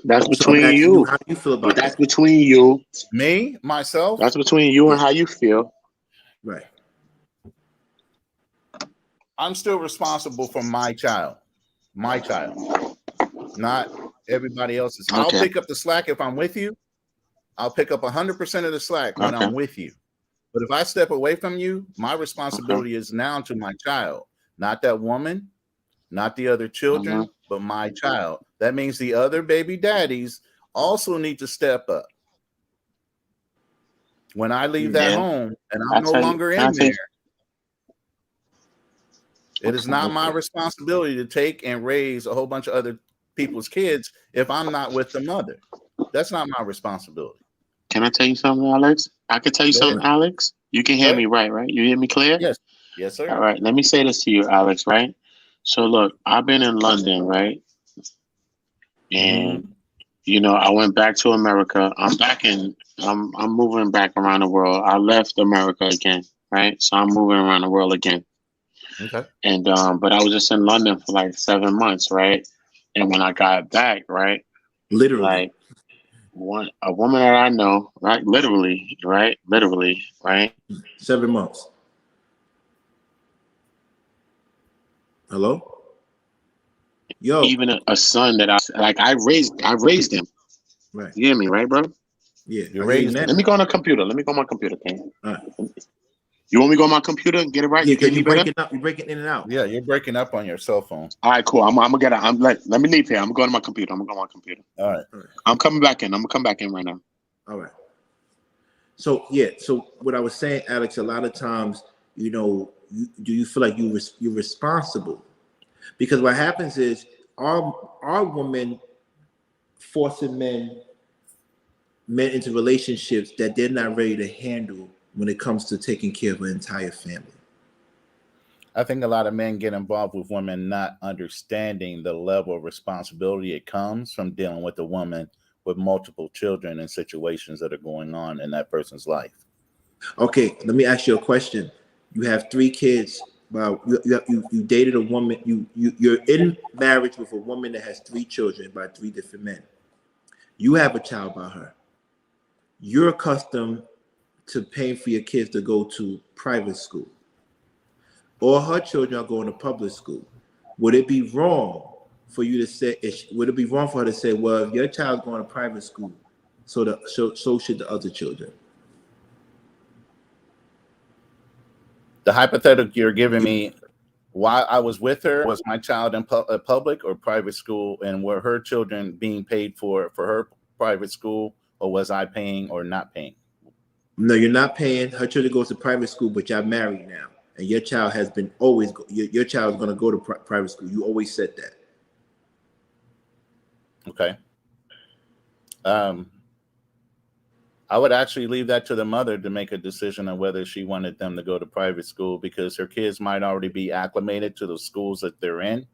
That's between you. How do you feel about That's that? between you. Me, myself. That's between you and how you feel. Right. I'm still responsible for my child. My child. Not everybody else's. Okay. I'll pick up the slack if I'm with you. I'll pick up 100% of the slack when I'm with you. But if I step away from you, my responsibility is now to my child, not that woman, not the other children, but my child. That means the other baby daddies also need to step up. When I leave that home and I'm no longer in there, it is not my responsibility to take and raise a whole bunch of other people's kids if I'm not with the mother. That's not my responsibility. Can I tell you something, Alex? I can tell you something, Alex. You can hear me, right? You hear me clear? Yes. Yes, sir. All right. Let me say this to you, Alex, right? So look, I've been in London, right? And you know, I went back to America. I'm moving back around the world. I left America again, right? So I'm moving around the world again. Okay. And but I was just in London for like 7 months, right? And when I got back, right? Literally. Like a woman that I know, right? Literally, right? 7 months. Hello? Yo. Even a son that I raised him. Right. You hear me, right, bro? Yeah. You raised him. Let me go on the computer. Let me go on my computer, King. All right. You want me to go on my computer and get it right? Yeah, you you're breaking up. You're breaking in and out. Yeah, you're breaking up on your cell phone. All right, cool. I'm gonna get it. Let me leave here. I'm going to my computer. All right. I'm coming back in. I'm gonna come back in right now. All right. So yeah. So what I was saying, Alex, a lot of times, you know, do you feel like you're responsible? Because what happens is our women forcing men into relationships that they're not ready to handle when it comes to taking care of an entire family. I think a lot of men get involved with women not understanding the level of responsibility it comes from dealing with a woman with multiple children and situations that are going on in that person's life. Okay, let me ask you a question. You have 3 kids. Well, you dated a woman. You're in marriage with a woman that has 3 children by 3 different men. You have a child by her. You're accustomed to paying for your kids to go to private school. All her children are going to public school. Would it be wrong for you to say? Would it be wrong for her to say, "Well, if your child's going to private school, so should the other children"? The hypothetical you're giving me, while I was with her, was my child in public or private school, and were her children being paid for her private school, or was I paying or not paying? No, you're not paying. Her children goes to private school, but y'all married now, and your child has been always. Your child is going to go to private school. You always said that. Okay. I would actually leave that to the mother to make a decision on whether she wanted them to go to private school, because her kids might already be acclimated to the schools that they're in.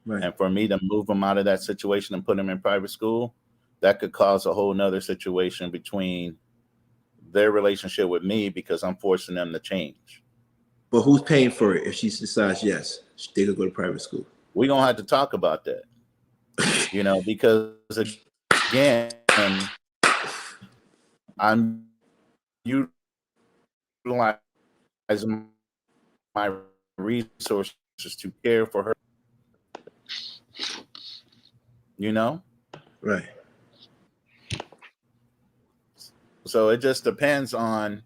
Right. And for me to move them out of that situation and put them in private school, that could cause a whole nother situation between their relationship with me, because I'm forcing them to change. But who's paying for it if she decides yes, they could go to private school? We're going to have to talk about that, because again, I'm utilizing my resources to care for her. Right. So it just depends on,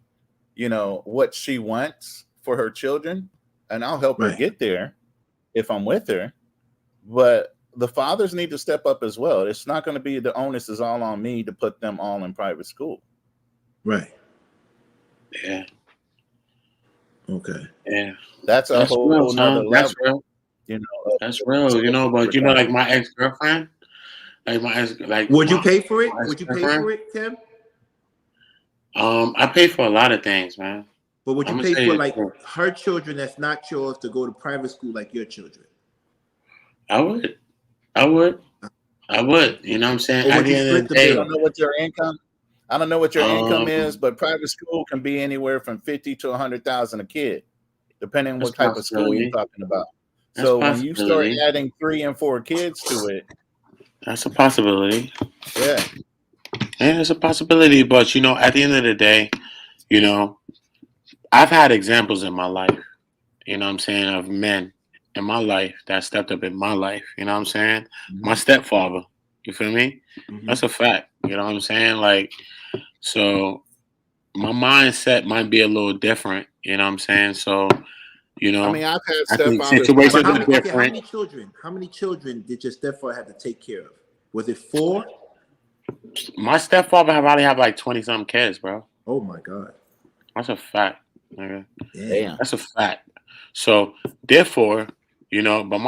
what she wants for her children, and I'll help her get there if I'm with her. But the fathers need to step up as well. It's not going to be the onus is all on me to put them all in private school. Right. Yeah. Okay. Yeah. That's a whole nother level. That's real. That's real. But like my ex-girlfriend, Like Would you pay for it? my Would you pay ex-girlfriend? for it, Tim? I pay for a lot of things, man. But would you I'm gonna pay tell for you the like truth. her children that's not yours to go to private school like your children? I would. I would. I would. You know what I'm saying? Or At would the you end of split the the I day, bill? don't know what your income. I don't know what your income is, um, but private school can be anywhere from 50 to 100,000 a kid, depending on that's what type of school you're possibility. talking about. That's So when you start possibility. adding 3 and 4 kids to it, That's a possibility. yeah, And it's a possibility, but you know, at the end of the day, you know, I've had examples in my life, you know what I'm saying, of men in my life that stepped up in my life, you know what I'm saying? My stepfather, you feel me? Mhm. That's a fact, you know what I'm saying? Like, so my mindset might be a little different, you know what I'm saying? So, you I know, mean, I've had I think stepfathers. situations But are different. how many children? How many children did your stepfather have to take care of? Was it 4? My stepfather probably have like 20 something kids, bro. Oh my God. That's a fact, nigga. Damn. That's a fact. So therefore, you know, but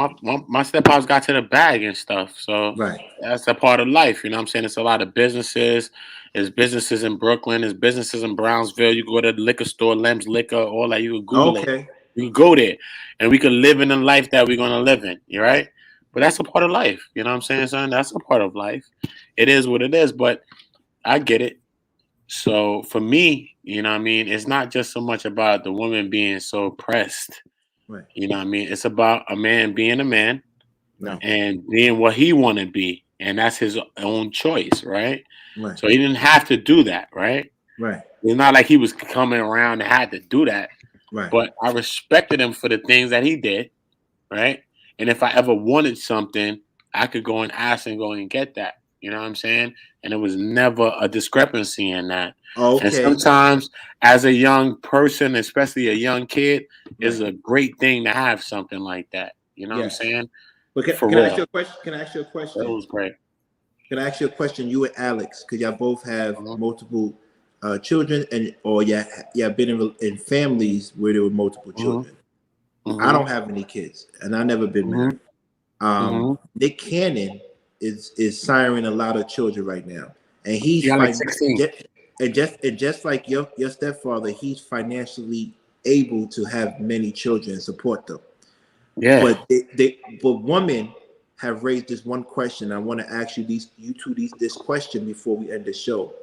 my stepfather's got to the bag and stuff. So Right. that's a part of life. You know what I'm saying? It's a lot of businesses. There's businesses in Brooklyn. There's businesses in Brownsville. You can go to the liquor store, Lem's Liquor, all that. You can Google it. Okay. You can go there. And we can live in the life that we're going to live in. You right? But that's a part of life. You know what I'm saying, son? That's a part of life. It is what it is. But I get it. So for me, you know what I mean, it's not just so much about the woman being so pressed. Right. You know what I mean? It's about a man being a man No. and being what he want to be. And that's his own choice, right? Right. So he didn't have to do that, right? Right. It's not like he was coming around and had to do that. Right. But I respected him for the things that he did, right? And if I ever wanted something, I could go and ask and go and get that. You know what I'm saying? And it was never a discrepancy in that. And Okay. sometimes, as a young person, especially a young kid, is Right. a great thing to have something like that. You know Yes. what I'm saying? But For can I ask real. you a question? Can I ask you a That question? was great. Can I ask you a question? You and Alex, because y'all both have Mhm. multiple children, or yeah, been in families where there were multiple children. I Mhm. don't have any kids, and I've never been married. Mhm. Nick Cannon is siring a lot of children right now, and he's He got like 16. just like your stepfather, he's financially able to have many children and support them. Yeah. But but women have raised this one question. I want to ask you this question before we end the show.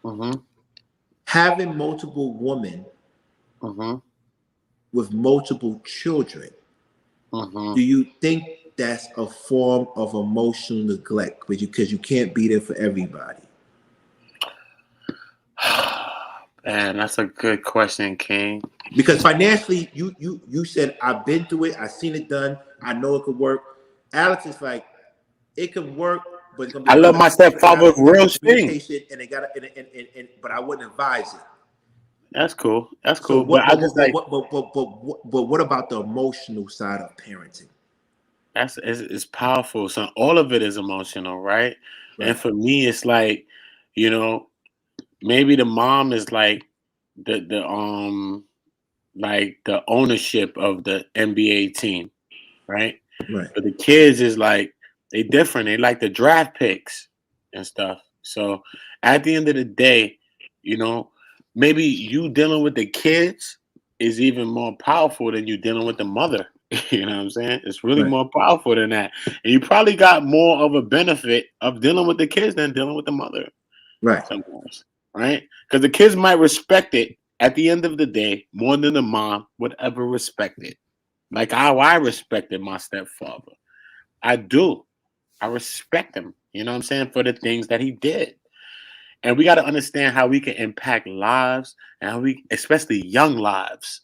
Mhm. Having multiple women Mhm. with multiple children, Mhm. do you think that's a form of emotional neglect because you can't be there for everybody? Man, that's a good question, King. Because financially, you said I've been through it, I've seen it done, I know it could work. Alex is like, it could work, but it's gonna be I a love lot my of stepfather with real thing. communication, and it got and but I wouldn't advise it. That's cool. That's So cool. But I just like but what about the emotional side of parenting? it's powerful. So all of it is emotional, right? Right. And for me, it's like, you know, maybe the mom is like the like the ownership of the NBA team, right? Right. But the kids is like they different. They like the draft picks and stuff. So at the end of the day, you know, maybe you dealing with the kids is even more powerful than you dealing with the mother. You know what I'm saying? It's really Right. more powerful than that. And you probably got more of a benefit of dealing with the kids than dealing with the mother Right. sometimes, right? Because the kids might respect it at the end of the day more than the mom would ever respect it. Like how I respected my stepfather. I do. I respect him, you know what I'm saying, for the things that he did. And we got to understand how we can impact lives and how we, especially young lives,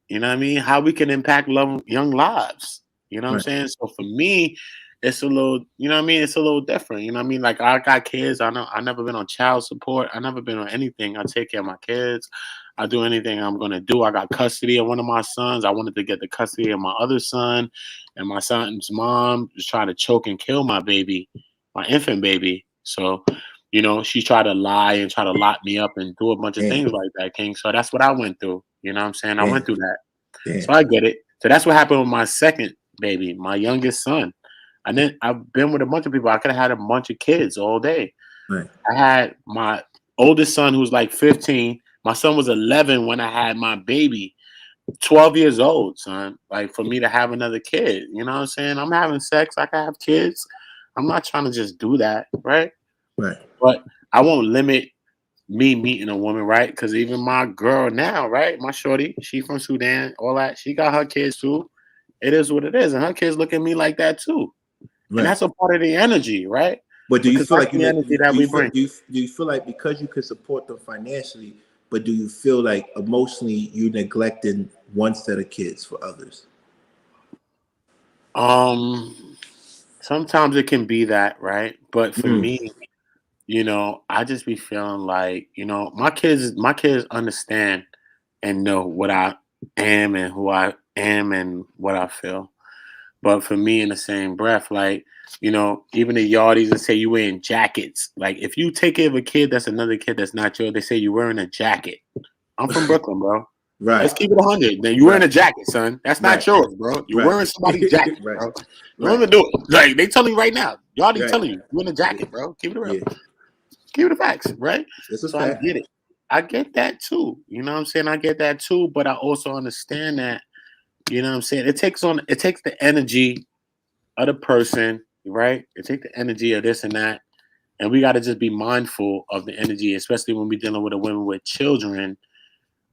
you know what I mean? How we can impact young lives, you know what I'm Right. saying? So for me, it's a little, you know what I mean? It's a little different, you know what I mean? Like I got kids. I know I never been on child support. I never been on anything. I take care of my kids. I do anything I'm gonna do. I got custody of one of my sons. I wanted to get the custody of my other son, and my son's mom was trying to choke and kill my baby, my infant baby. So, you know, she tried to lie and try to lock me up and do a bunch of Damn. things like that, King. So that's what I went through. You know what I'm saying? I went Damn. through that. Damn. So I get it. So that's what happened with my second baby, my youngest son. And then I've been with a bunch of people. I could have had a bunch of kids all day. Right. I had my oldest son who's like 15. My son was 11 when I had my baby. 12 years old, son. Like for me to have another kid, you know what I'm saying? I'm having sex. I can have kids. I'm not trying to just do that, right? Right. But I won't limit me meeting a woman, right? Because even my girl now, right? My shorty, she from Sudan, all that. She got her kids too. It is what it is, and her kids look at me like that too. Right. And that's a part of the energy, right? But do you Because feel that's like you the energy that we bring? do you feel like because you could support them financially, but do you feel like emotionally you neglecting one set of kids for others? Sometimes it can be that, right? But for Mhm. me, I just be feeling like, my kids understand and know what I am and who I am and what I feel. But for me, in the same breath, like, even the yardies that say you wearing jackets. Like, if you take care of a kid that's another kid that's not yours, they say you're wearing a jacket. I'm from Brooklyn, bro. Right. Let's keep it 100. Then you're wearing a jacket, son. That's not Right. yours, bro. You're Right. wearing somebody's jacket, Right. bro. Right. Don't even do it. Like, they telling you right now. Y'all Right. telling you, you're wearing a jacket, bro. Keep it real. Yeah. Keep it the facts, right? It's a So fact. I get it. I get that too. You know what I'm saying? I get that too, but I also understand that, you know what I'm saying? It takes the energy of the person, right? It takes the energy of this and that. And we got to just be mindful of the energy, especially when we're dealing with a women with children,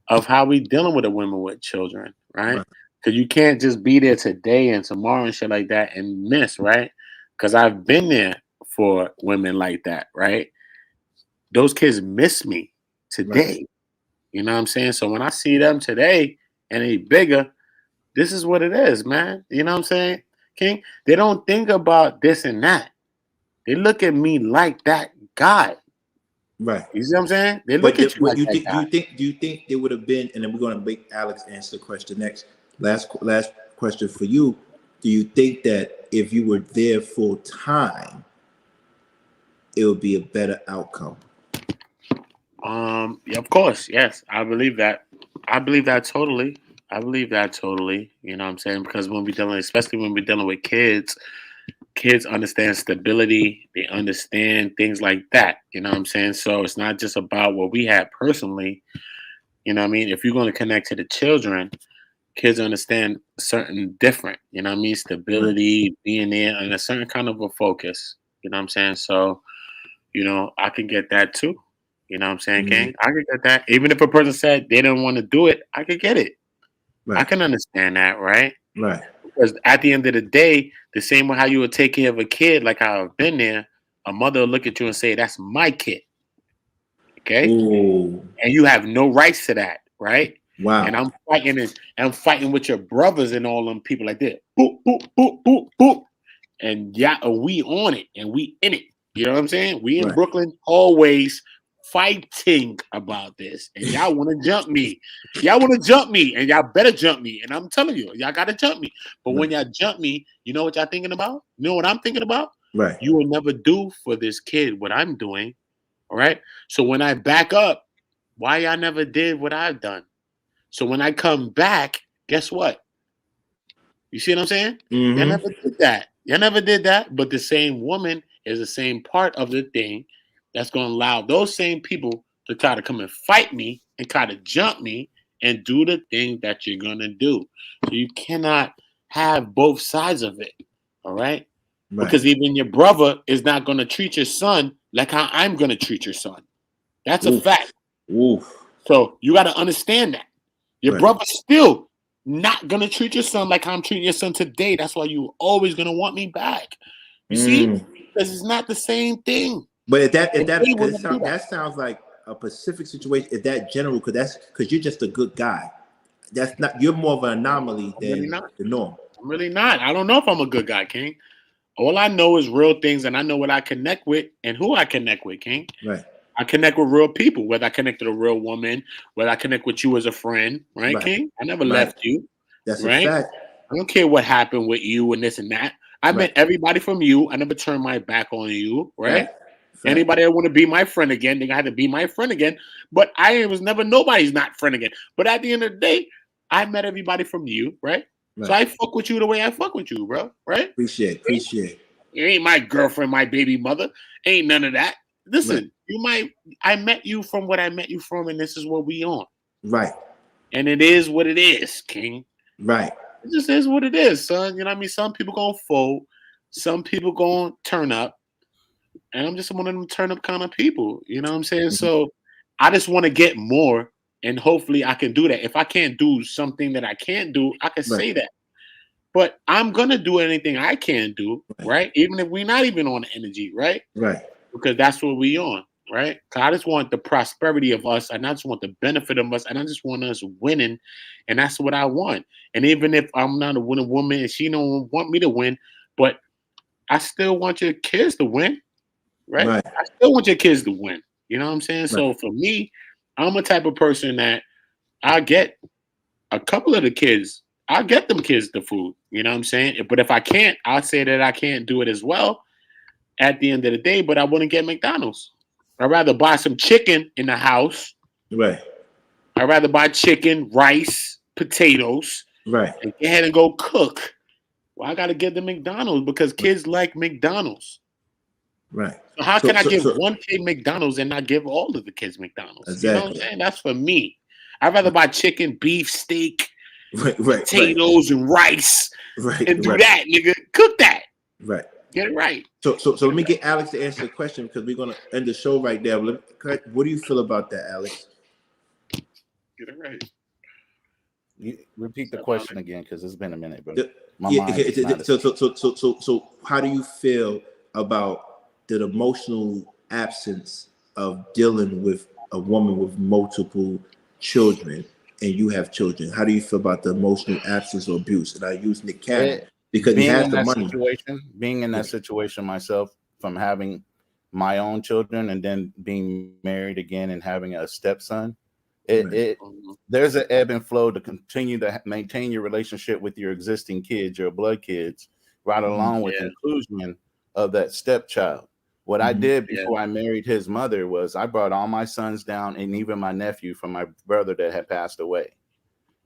of how we dealing with a women with children, right? Right. Because you can't just be there today and tomorrow and shit like that and miss, right? Because I've been there for women like that, right? Those kids miss me today. You know what I'm saying? So when I see them today and they bigger, this is what it is, man. You know what I'm saying, King? They don't think about this and that. They look at me like that guy. Right. You see what I'm saying? They But look at you what like you that think? guy. Do you think it would have been? And then we're going to make Alex answer the question next. Last question for you. Do you think that if you were there full time, it would be a better outcome? Yeah, of course, yes. I believe that. I believe that totally. I believe that totally. You know what I'm saying? Because when we dealing, especially when we're dealing with kids understand stability. They understand things like that. You know what I'm saying? So it's not just about what we have personally. You know what I mean? If you're going to connect to the children, kids understand certain different. You know what I mean? Stability, being there, and a certain kind of a focus. You know what I'm saying? So, I can get that too. You know what I'm saying, King? I could get that. Even if a person said they didn't want to do it, I could get it. I Right. can understand that, right? Right. Because at the end of the day, the same way how you would take care of a kid, like how I've been there, a mother will look at you and say, "That's my kid." Okay? Ooh. And you have no rights to that, right? Wow. And I'm fighting with your brothers and all them people like that. Boop, boop, boop, boop, boop. And yeah, we on it and we in it. You know what I'm saying? We in Right. Brooklyn always fighting about this. And y'all want to jump me. Y'all want to jump me. And y'all better jump me. And I'm telling you, y'all got to jump me. But when y'all jump me, you know what y'all thinking about? You know what I'm thinking about? Right. You will never do for this kid what I'm doing. All right. So when I back up, why y'all never did what I've done? So when I come back, guess what? You see what I'm saying? Mhm. Y'all never did that. Y'all never did that. But the same woman is the same part of the thing that's going to allow those same people to try to come and fight me and try to jump me and do the thing that you're going to do. So you cannot have both sides of it. All right? Right. Because even your brother is not going to treat your son like how I'm going to treat your son. That's a Oof. fact. Oof. So you got to understand that. Your Right. brother's still not going to treat your son like how I'm treating your son today. That's why you're always going to want me back. You see? Because it's not the same thing. But if that And they will cause never do that sounds like a Pacific situation. Is that general? Because you're just a good guy. That's not. You're more of an anomaly I'm really than not. the norm. I'm really not. I don't know if I'm a good guy, King. All I know is real things, and I know what I connect with and who I connect with, King. Right. I connect with real people, whether I connect with a real woman, whether I connect with you as a friend, right, Right. King? I never Right. left you, That's right? a fact. I don't care what happened with you and this and that. I met everybody from you. I never turned my back on you, right? Fact. Anybody that want to be my friend again, they had to be my friend again. But I was never nobody's not friend again. But at the end of the day, I met everybody from you, right? So I fuck with you the way I fuck with you, bro. Right? Appreciate. You ain't my girlfriend, my baby mother. Ain't none of that. Listen, I met you from what I met you from, and this is what we on. Right. And it is what it is, King. Right. It just is what it is, son. You know what I mean? Some people gonna fold, some people gonna turn up, and I'm just one of them turn up kind of people. You know what I'm saying? Mm-hmm. So I just want to get more, and hopefully I can do that. If I can't do something that I can't do, I can say that. But I'm gonna do anything I can do, right? Even if we're not even on the energy, right? Right. Because that's what we on, right? Because I just want the prosperity of us, and I just want the benefit of us, and I just want us winning, and that's what I want. And even if I'm not a winning woman and she don't want me to win, but I still want your kids to win, right? I still want your kids to win. You know what I'm saying? So for me, I'm a type of person that I get a couple of the kids. I'll get them kids the food. You know what I'm saying? But if I can't, I'll say that I can't do it as well at the end of the day, but I wouldn't get McDonald's. I'd rather buy some chicken in the house. Right. I'd rather buy chicken, rice, potatoes. Right. And go ahead and go cook. Well, I got to get the McDonald's because kids like McDonald's. Right. So how can I give one kid McDonald's and not give all of the kids McDonald's? Exactly. You know what I'm saying? That's for me. I'd rather buy chicken, beef, steak, potatoes, and rice, and do that, nigga. Cook that. Right. Get it right. So let me get Alex to answer the question because we're gonna end the show right there. What do you feel about that, Alex? Get it right. You repeat the question again because it's been a minute, bro. So how do you feel about the emotional absence of dealing with a woman with multiple children and you have children? How do you feel about the emotional absence or abuse? And I use Nick Cannon because he has the money. Being in that situation myself, from having my own children and then being married again and having a stepson, there's an ebb and flow to continue to maintain your relationship with your existing kids, your blood kids, right along with inclusion of that stepchild. What I did before I married his mother was I brought all my sons down and even my nephew from my brother that had passed away.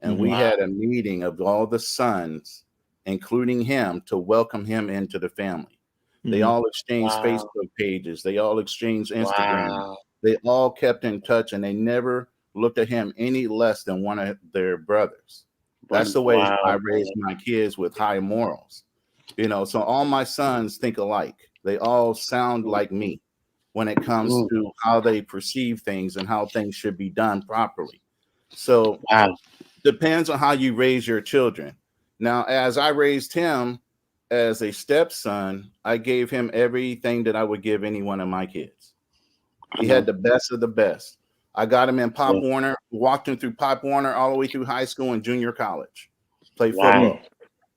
And we had a meeting of all the sons, including him, to welcome him into the family. They all exchanged Facebook pages. They all exchanged Instagram. They all kept in touch, and they never looked at him any less than one of their brothers. That's the way I raised my kids, with high morals. You know, so all my sons think alike. They all sound like me when it comes to how they perceive things and how things should be done properly. So depends on how you raise your children. Now, as I raised him as a stepson, I gave him everything that I would give any one of my kids. He had the best of the best. I got him in Pop Warner, walked him through Pop Warner all the way through high school and junior college. Played football.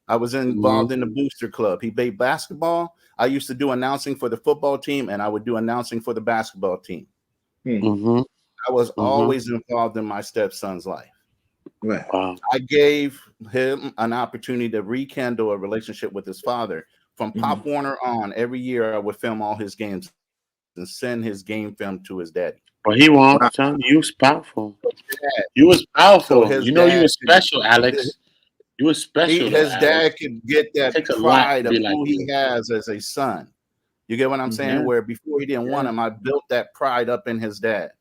I was involved in the booster club. He played basketball. I used to do announcing for the football team, and I would do announcing for the basketball team. I was always involved in my stepson's life. I gave him an opportunity to rekindle a relationship with his father. From Pop Warner on, every year I would film all his games and send his game film to his daddy. But he won't. You was powerful. You was powerful. So you know you were special, Alex. You were special. His dad could get that pride of who he has as a son. You get what I'm saying? Where before he didn't want him, I built that pride up in his dad.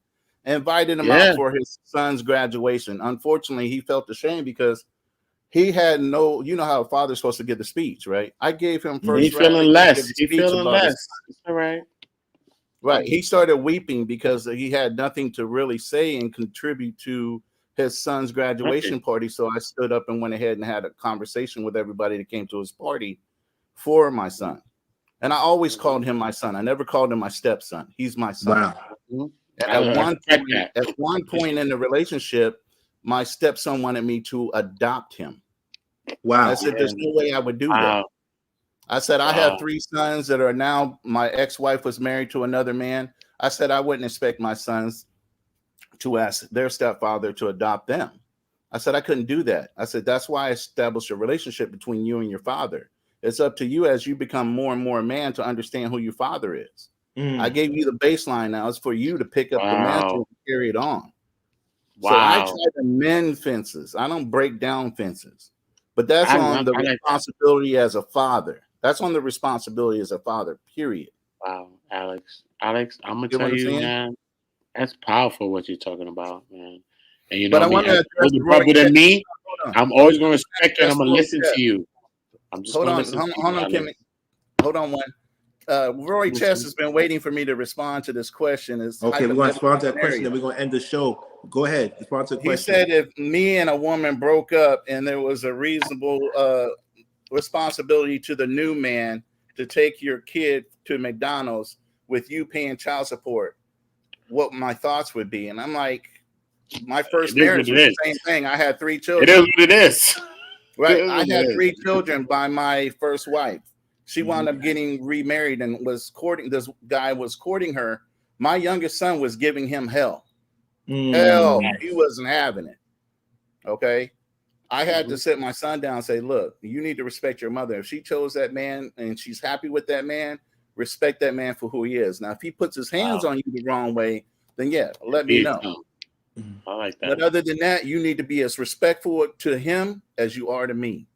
Invited him out for his son's graduation. Unfortunately, he felt ashamed because he had no, you know how a father's supposed to give the speech, right? I gave him first. He feeling less. He feeling less. All right. Right. He started weeping because he had nothing to really say and contribute to his son's graduation party. So I stood up and went ahead and had a conversation with everybody that came to his party for my son. And I always called him my son. I never called him my stepson. He's my son. At one point in the relationship, my stepson wanted me to adopt him. I said, there's no way I would do that. I said, I have 3 sons that are now, my ex-wife was married to another man. I said, I wouldn't expect my sons to ask their stepfather to adopt them. I said, I couldn't do that. I said, that's why I established a relationship between you and your father. It's up to you as you become more and more a man to understand who your father is. I gave you the baseline. Now it's for you to pick up the mantle and carry it on. So I try to mend fences. I don't break down fences. But that's I on the like that. responsibility as a father. That's on the responsibility as a father, period. Wow, Alex. Alex, I'm gonna Get what tell I'm you, saying? man, that's powerful what you're talking about, man. And you But know I me, want to as address older Roy brother than Chess. me, Hold on. I'm always gonna respect you and Address I'm gonna Roy listen Chess. to you. I'm just Hold gonna on, listen to you, hold on, Alex. Kimmy. Hold on one. Roy Chess has been waiting for me to respond to this question. It's Okay, we're going to respond to that hypothetical question, then scenario. we're going to end the show. Go ahead, respond to the He question. said if me and a woman broke up and there was a reasonable responsibility to the new man to take your kid to McDonald's with you paying child support, what my thoughts would be. And I'm like, my first It is marriage what was it the is. same thing. I had 3 It children. is what it is. Right. It is I what had it is. 3 children by my first wife. She Mhm. wound up getting remarried and was courting. This guy was courting her. My youngest son was giving him hell. Hell, he wasn't having it. Okay. I had to sit my son down and say, look, you need to respect your mother. If she chose that man and she's happy with that man, respect that man for who he is. Now, if he puts his hands on you the wrong way, then yeah, let me know. I like that. But other than that, you need to be as respectful to him as you are to me.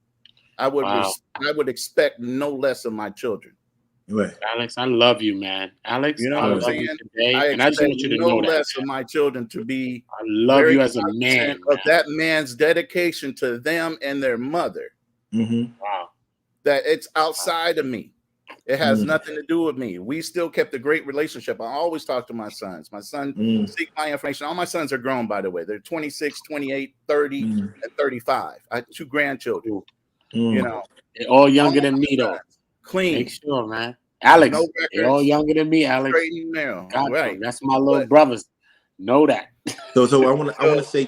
I would Wow. I would expect no less of my children. Right. Alex, I love you, man. Alex, You know I what I'm love saying? you today. I And I just expect want you to no know that. less of my children to be I love very you as a cognizant man. of Man. that man's dedication to them and their mother. Mm-hmm. Wow. That it's outside of me. It has Mm. nothing to do with me. We still kept a great relationship. I always talk to my sons. My son seek my information. All my sons are grown, by the way. They're 26, 28, 30, and 35. I have 2 grandchildren. You know, they're all younger all than my me, though. sons, clean. Make sure, man. Alex, No they're all records. younger than me, Alex. Straight and narrow. God, Right. that's my little But- brothers. Know that. So I want to say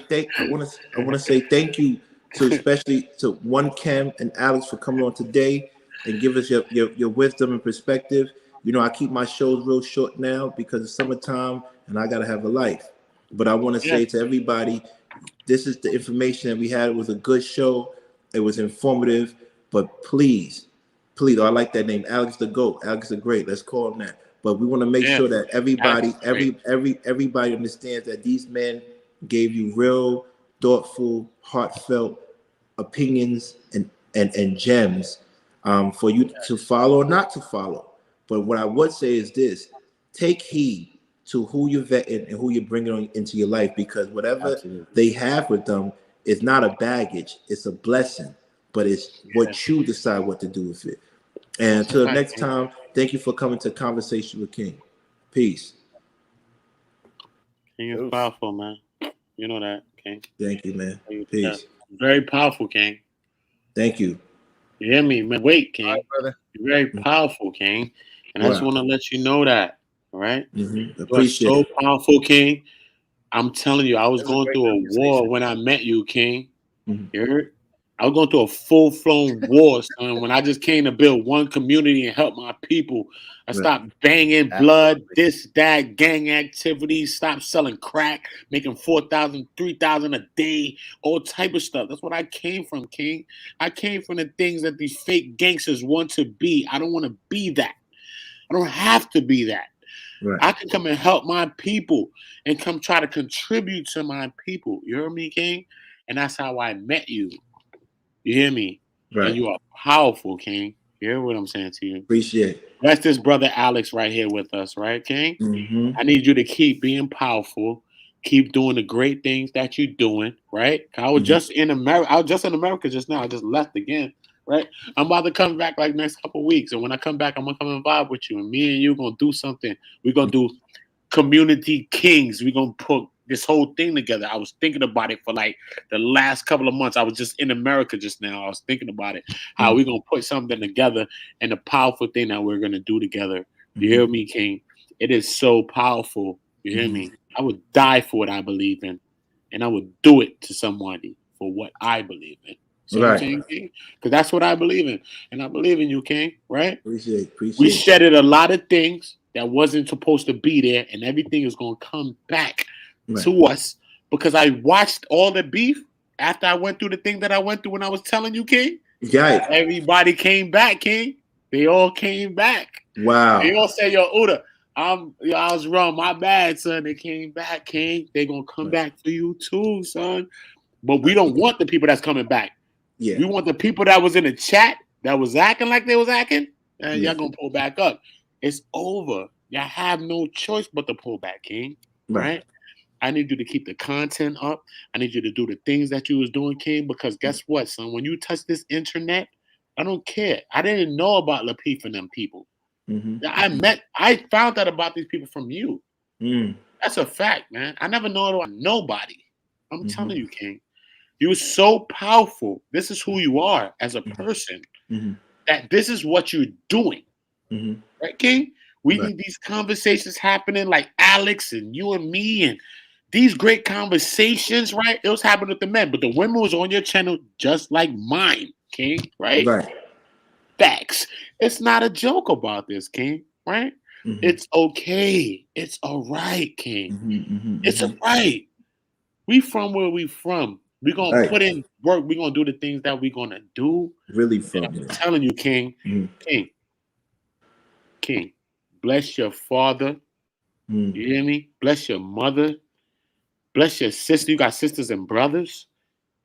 thank you to especially to One Cam and Alex for coming on today and give us your wisdom and perspective. You know, I keep my shows real short now because it's summertime and I gotta have a life. But I want to say to everybody, this is the information that we had. It was a good show. It was informative. But please, I like that name, Alex the GOAT. Alex the Great. Let's call him that. But we want to make sure that everybody, everybody understands that these men gave you real, thoughtful, heartfelt opinions and gems for you to follow or not to follow. But what I would say is this: take heed to who you're vetting and who you're bringing on into your life, because whatever they have with them is not a baggage; it's a blessing. But it's what you decide what to do with it. And until next time, thank you for coming to Conversation with King. Peace. King is powerful, man. You know that, King. Thank you, man. Peace. Very powerful, King. Thank you. You hear me? Man, wait, King. Right, You're very powerful, King. And I just want to let you know that. All right? Appreciate you are so powerful, King. I'm telling you, I was going through a war when I met you, King. You heard? I was going through a full-blown war, son. When I just came to build one community and help my people, I stopped banging blood, this, that, gang activities, stopped selling crack, making $4,000, $3,000 a day, all type of stuff. That's what I came from, King. I came from the things that these fake gangsters want to be. I don't want to be that. I don't have to be that. I can come and help my people and come try to contribute to my people. You hear me, King? And that's how I met you. You hear me? Right. And you are powerful, King. You hear what I'm saying to you? Appreciate it. That's this brother Alex right here with us, right, King? I need you to keep being powerful, keep doing the great things that you're doing, right? I was just in America. I was just in America just now. I just left again, right? I'm about to come back like next couple of weeks, and when I come back, I'm gonna come and vibe with you, and me and you gonna do something. We're gonna do Community Kings. We're gonna put this whole thing together. I was thinking about it for like the last couple of months. I was just in America just now. I was thinking about it, how we're gonna put something together and the powerful thing that we're gonna do together. You hear me, King? It is so powerful. You hear me? I would die for what I believe in, and I would do it to somebody for what I believe in. So I'm saying, King? Because that's what I believe in, and I believe in you, King. Right? Appreciate. We shedded a lot of things that wasn't supposed to be there, and everything is gonna come back to us because I watched all the beef after I went through the thing that I went through when I was telling you, King. Yeah. Everybody came back, King. They all came back. Wow. They all said, "Yo, Uda, I was wrong. My bad, son." They came back, King. They gonna come back for you too, son. But we don't want the people that's coming back. Yeah. We want the people that was in the chat that was acting like they was acting, and Yeah. y'all gonna pull back up. It's over. Y'all have no choice but to pull back, King. Right? I need you to keep the content up. I need you to do the things that you was doing, King, because guess what, son? When you touch this internet, I don't care. I didn't know about Lapeef and them people. Mm-hmm. I found out about these people from you. Mm. That's a fact, man. I never know about nobody. I'm Mhm. telling you, King. You're so powerful. This is who you are as a Mhm. person. Mm-hmm. That this is what you're doing. Mm-hmm. Right, King? We Right. need these conversations happening like Alex and you and me and these great conversations, right? It was happening with the men, but the women was on your channel just like mine, King, right? Right. Facts. It's not a joke about this, King, right? Mhm. It's okay. It's all right, King. Mm-hmm. Mm-hmm. It's all right. We from where we from. We're going Right. to put in work. We're going to do the things that we're going to do. Really And from I'm there. telling you, King, Mhm. King, bless your father. Mm. You hear me? Bless your mother. Bless your sister. You got sisters and brothers.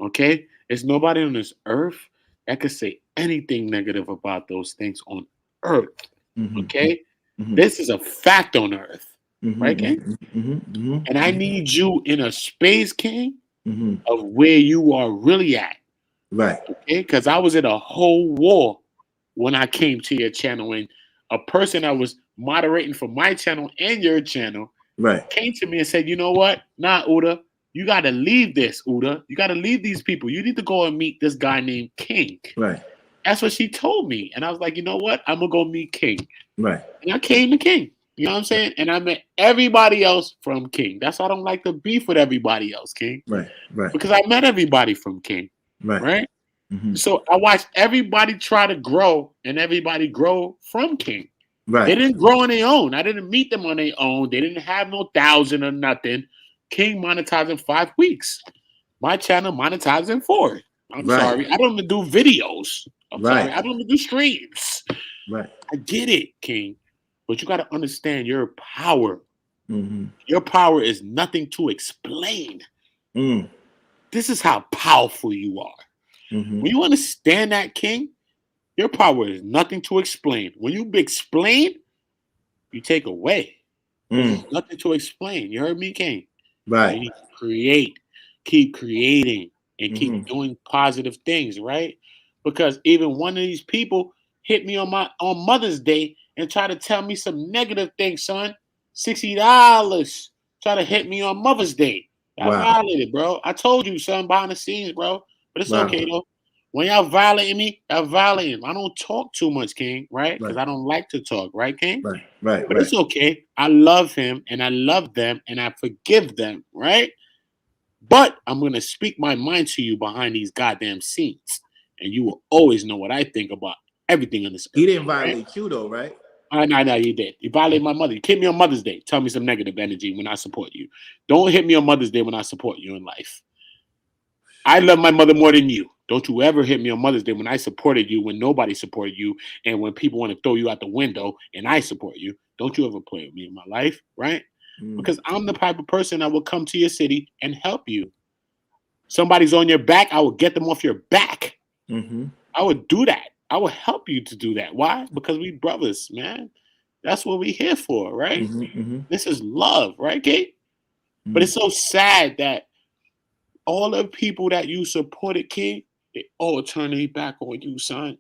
Okay? There's nobody on this earth that could say anything negative about those things on earth. Mhm. Okay? Mhm. This is a fact on earth. Mhm. Right, King? Mhm. Mhm. And I need you in a space, King, Mhm. of where you are really at. Right. Okay? Because I was in a whole war when I came to your channel, and a person that was moderating for my channel and your channel Right. came to me and said, you know what? Nah, Uda, you got to leave this, Uda. You got to leave these people. You need to go and meet this guy named King. Right. That's what she told me. And I was like, you know what? I'm going to go meet King. Right. And I came to King. You know what I'm saying? And I met everybody else from King. That's why I don't like to beef with everybody else, King. Right. Right. Because I met everybody from King. Right. Right? Mm-hmm. So I watched everybody try to grow and everybody grow from King. They Right. didn't grow on their own. I didn't meet them on their own. They didn't have no 1,000 or nothing. King monetized in 5 weeks. My channel monetized in 4. I'm Right. sorry. I don't even do videos. I'm Right. sorry. I don't even do streams. Right. I get it, King. But you got to understand your power. Mm-hmm. Your power is nothing to explain. Mm. This is how powerful you are. Mm-hmm. When you understand that, King, your power is nothing to explain. When you explain, you take away. Mm. There's nothing to explain. You heard me, King? You Right. need to create, keep creating, and keep Mhm. doing positive things, right? Because even one of these people hit me on Mother's Day and try to tell me some negative things, son. $60. Try to hit me on Mother's Day. I Wow. violated, bro. I told you, son, behind the scenes, bro. But it's Wow. okay though. When y'all violating me, y'all violating. I don't talk too much, King, right? Because Right. I don't like to talk, right, King? Right. Right. But Right. it's okay. I love him and I love them and I forgive them, right? But I'm going to speak my mind to you behind these goddamn scenes. And you will always know what I think about everything in this He earth, didn't right? violate you though, right? No, you did. You violated my mother. You hit me on Mother's Day. Tell me some negative energy when I support you. Don't hit me on Mother's Day when I support you in life. I love my mother more than you. Don't you ever hit me on Mother's Day when I supported you, when nobody supported you, and when people want to throw you out the window and I support you. Don't you ever play with me in my life, right? Mm. Because I'm the type of person that will come to your city and help you. Somebody's on your back, I will get them off your back. Mm-hmm. I would do that. I will help you to do that. Why? Because we brothers, man. That's what we here for, right? Mm-hmm. Mm-hmm. This is love, right, Kate? But it's so sad that all the people that you supported, King, they all turn their back on you, son.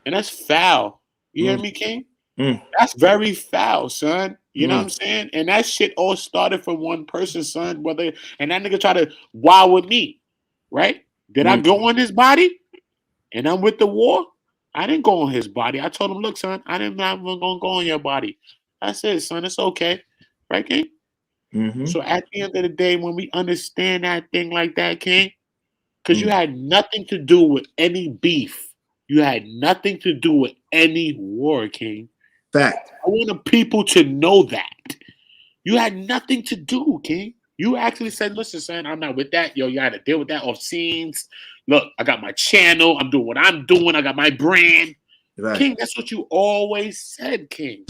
And that's foul. You hear me, King? Mm. That's very foul, son. You know Mm. what I'm saying? And that shit all started from one person, son. And that nigga try to wow with me, right? Did I go on his body? And I'm with the war? I didn't go on his body. I told him, look, son, I'm not even gonna go on your body. I said, son, it's okay. Right, King? Mm-hmm. So at the end of the day, when we understand that thing like that, King, because you had nothing to do with any beef. You had nothing to do with any war, King. Fact. I want the people to know that. You had nothing to do, King. You actually said, listen, son, I'm not with that. Yo, you got to deal with that off scenes. Look, I got my channel. I'm doing what I'm doing. I got my brand. Right. King, that's what you always said, King.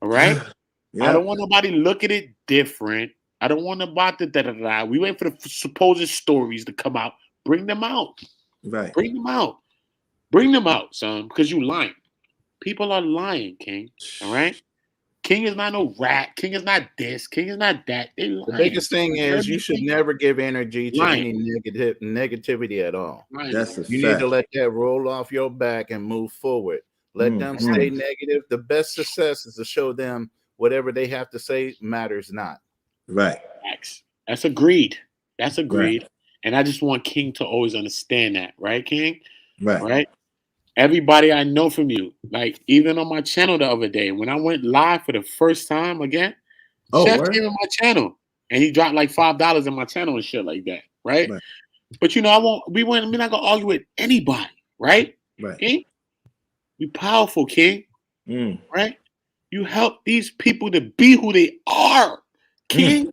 All right? Yeah. I don't want nobody look at it different. I don't want about the da-da-da. We wait for the supposed stories to come out. Bring them out. Right. Bring them out. Bring them out, son, because you lying. People are lying, King. All right? King is not no rat. King is not this. King is not that. They lying. The biggest thing is you should never give energy to Lying. any negativity at all. Lying. That's a You fact. need to let that roll off your back and move forward. Let them stay negative. The best success is to show them whatever they have to say matters not. Right. That's agreed. That's agreed. Right. And I just want King to always understand that, right, King? Right. Right? Everybody I know from you, like even on my channel the other day, when I went live for the first time again, Chef word? came on my channel and he dropped like $5 in my channel and shit like that, right? But you know, we're not gonna argue with anybody, right? Right. King? You powerful, King. Mm. Right? You help these people to be who they are, King.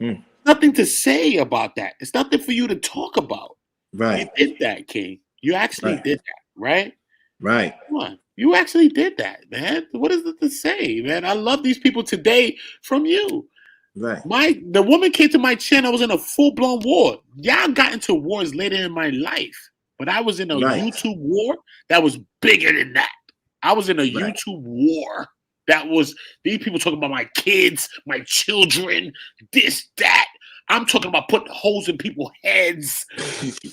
Mm. Nothing to say about that. It's nothing for you to talk about. Right. You did that, King. You actually Right. did that, right? Right. Come on. You actually did that, man. What is it to say, man? I love these people today from you. Right. The woman came to my channel. I was in a full-blown war. Y'all got into wars later in my life, but I was in a Right. YouTube war that was bigger than that. I was in a Right. YouTube war that was these people talking about my kids, my children, this, that. I'm talking about putting holes in people's heads.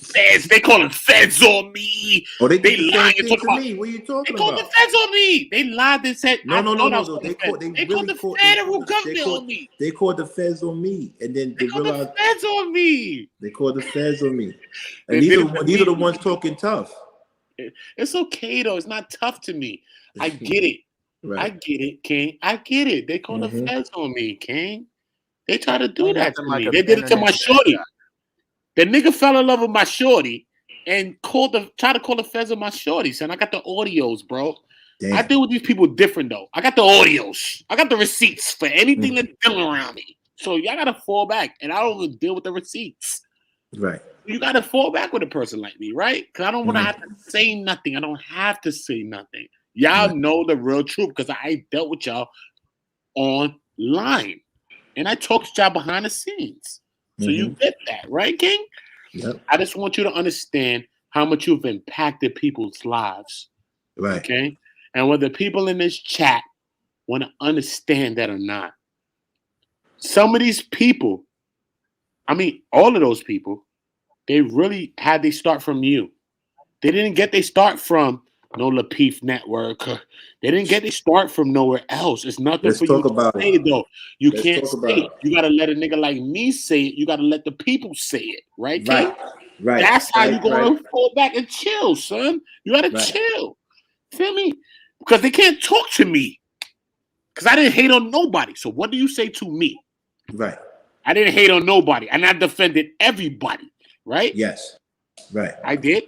Feds, they calling feds on me. Oh, they They did the lied same and thing talk to about. me. What are you They talking called the about? feds on me. They lied and said, No. I thought I was They the called. feds. They They called really the called. federal government on me. They called the feds on me, and then They they called the realized feds on me. they called the feds on me. They And these did are it for these are the me. ones talking tough. It's okay though. It's not tough to me. I get it. I Right. get it, King. I get it. They call the Mhm. feds on me, King. They try to do Ain't that to nothing like me. a They did it to my internet shorty. The nigga fell in love with my shorty and tried to call the feds on my shorty, son. I got the audios, bro. I Damn. deal with these people different though. I got the audios. I got the receipts for anything that's dealing around me. So y'all gotta fall back, and I don't even deal with the receipts. Right. You gotta fall back with a person like me, right? Because I don't want to have to say nothing. I don't have to say nothing. Y'all know the real truth because I dealt with y'all online, and I talked to y'all behind the scenes. So you get that, right, King? Yep. I just want you to understand how much you've impacted people's lives. Right. Okay? And whether people in this chat want to understand that or not. Some of these people, I mean, all of those people, they really had they start from you. They didn't get they start from no Lapeef Network. They didn't get they start from nowhere else. It's nothing Let's for you talk to about say, it. though. You Let's can't talk say about it. it. You got to let a nigga like me say it. You got to let the people say it. Right, King? Right. That's how you Right. going to fall back and chill, son. You got to Right. chill. Feel me? Because they can't talk to me. Because I didn't hate on nobody. So what do you say to me? Right. I didn't hate on nobody. And I defended everybody. Right? Yes. Right. I did.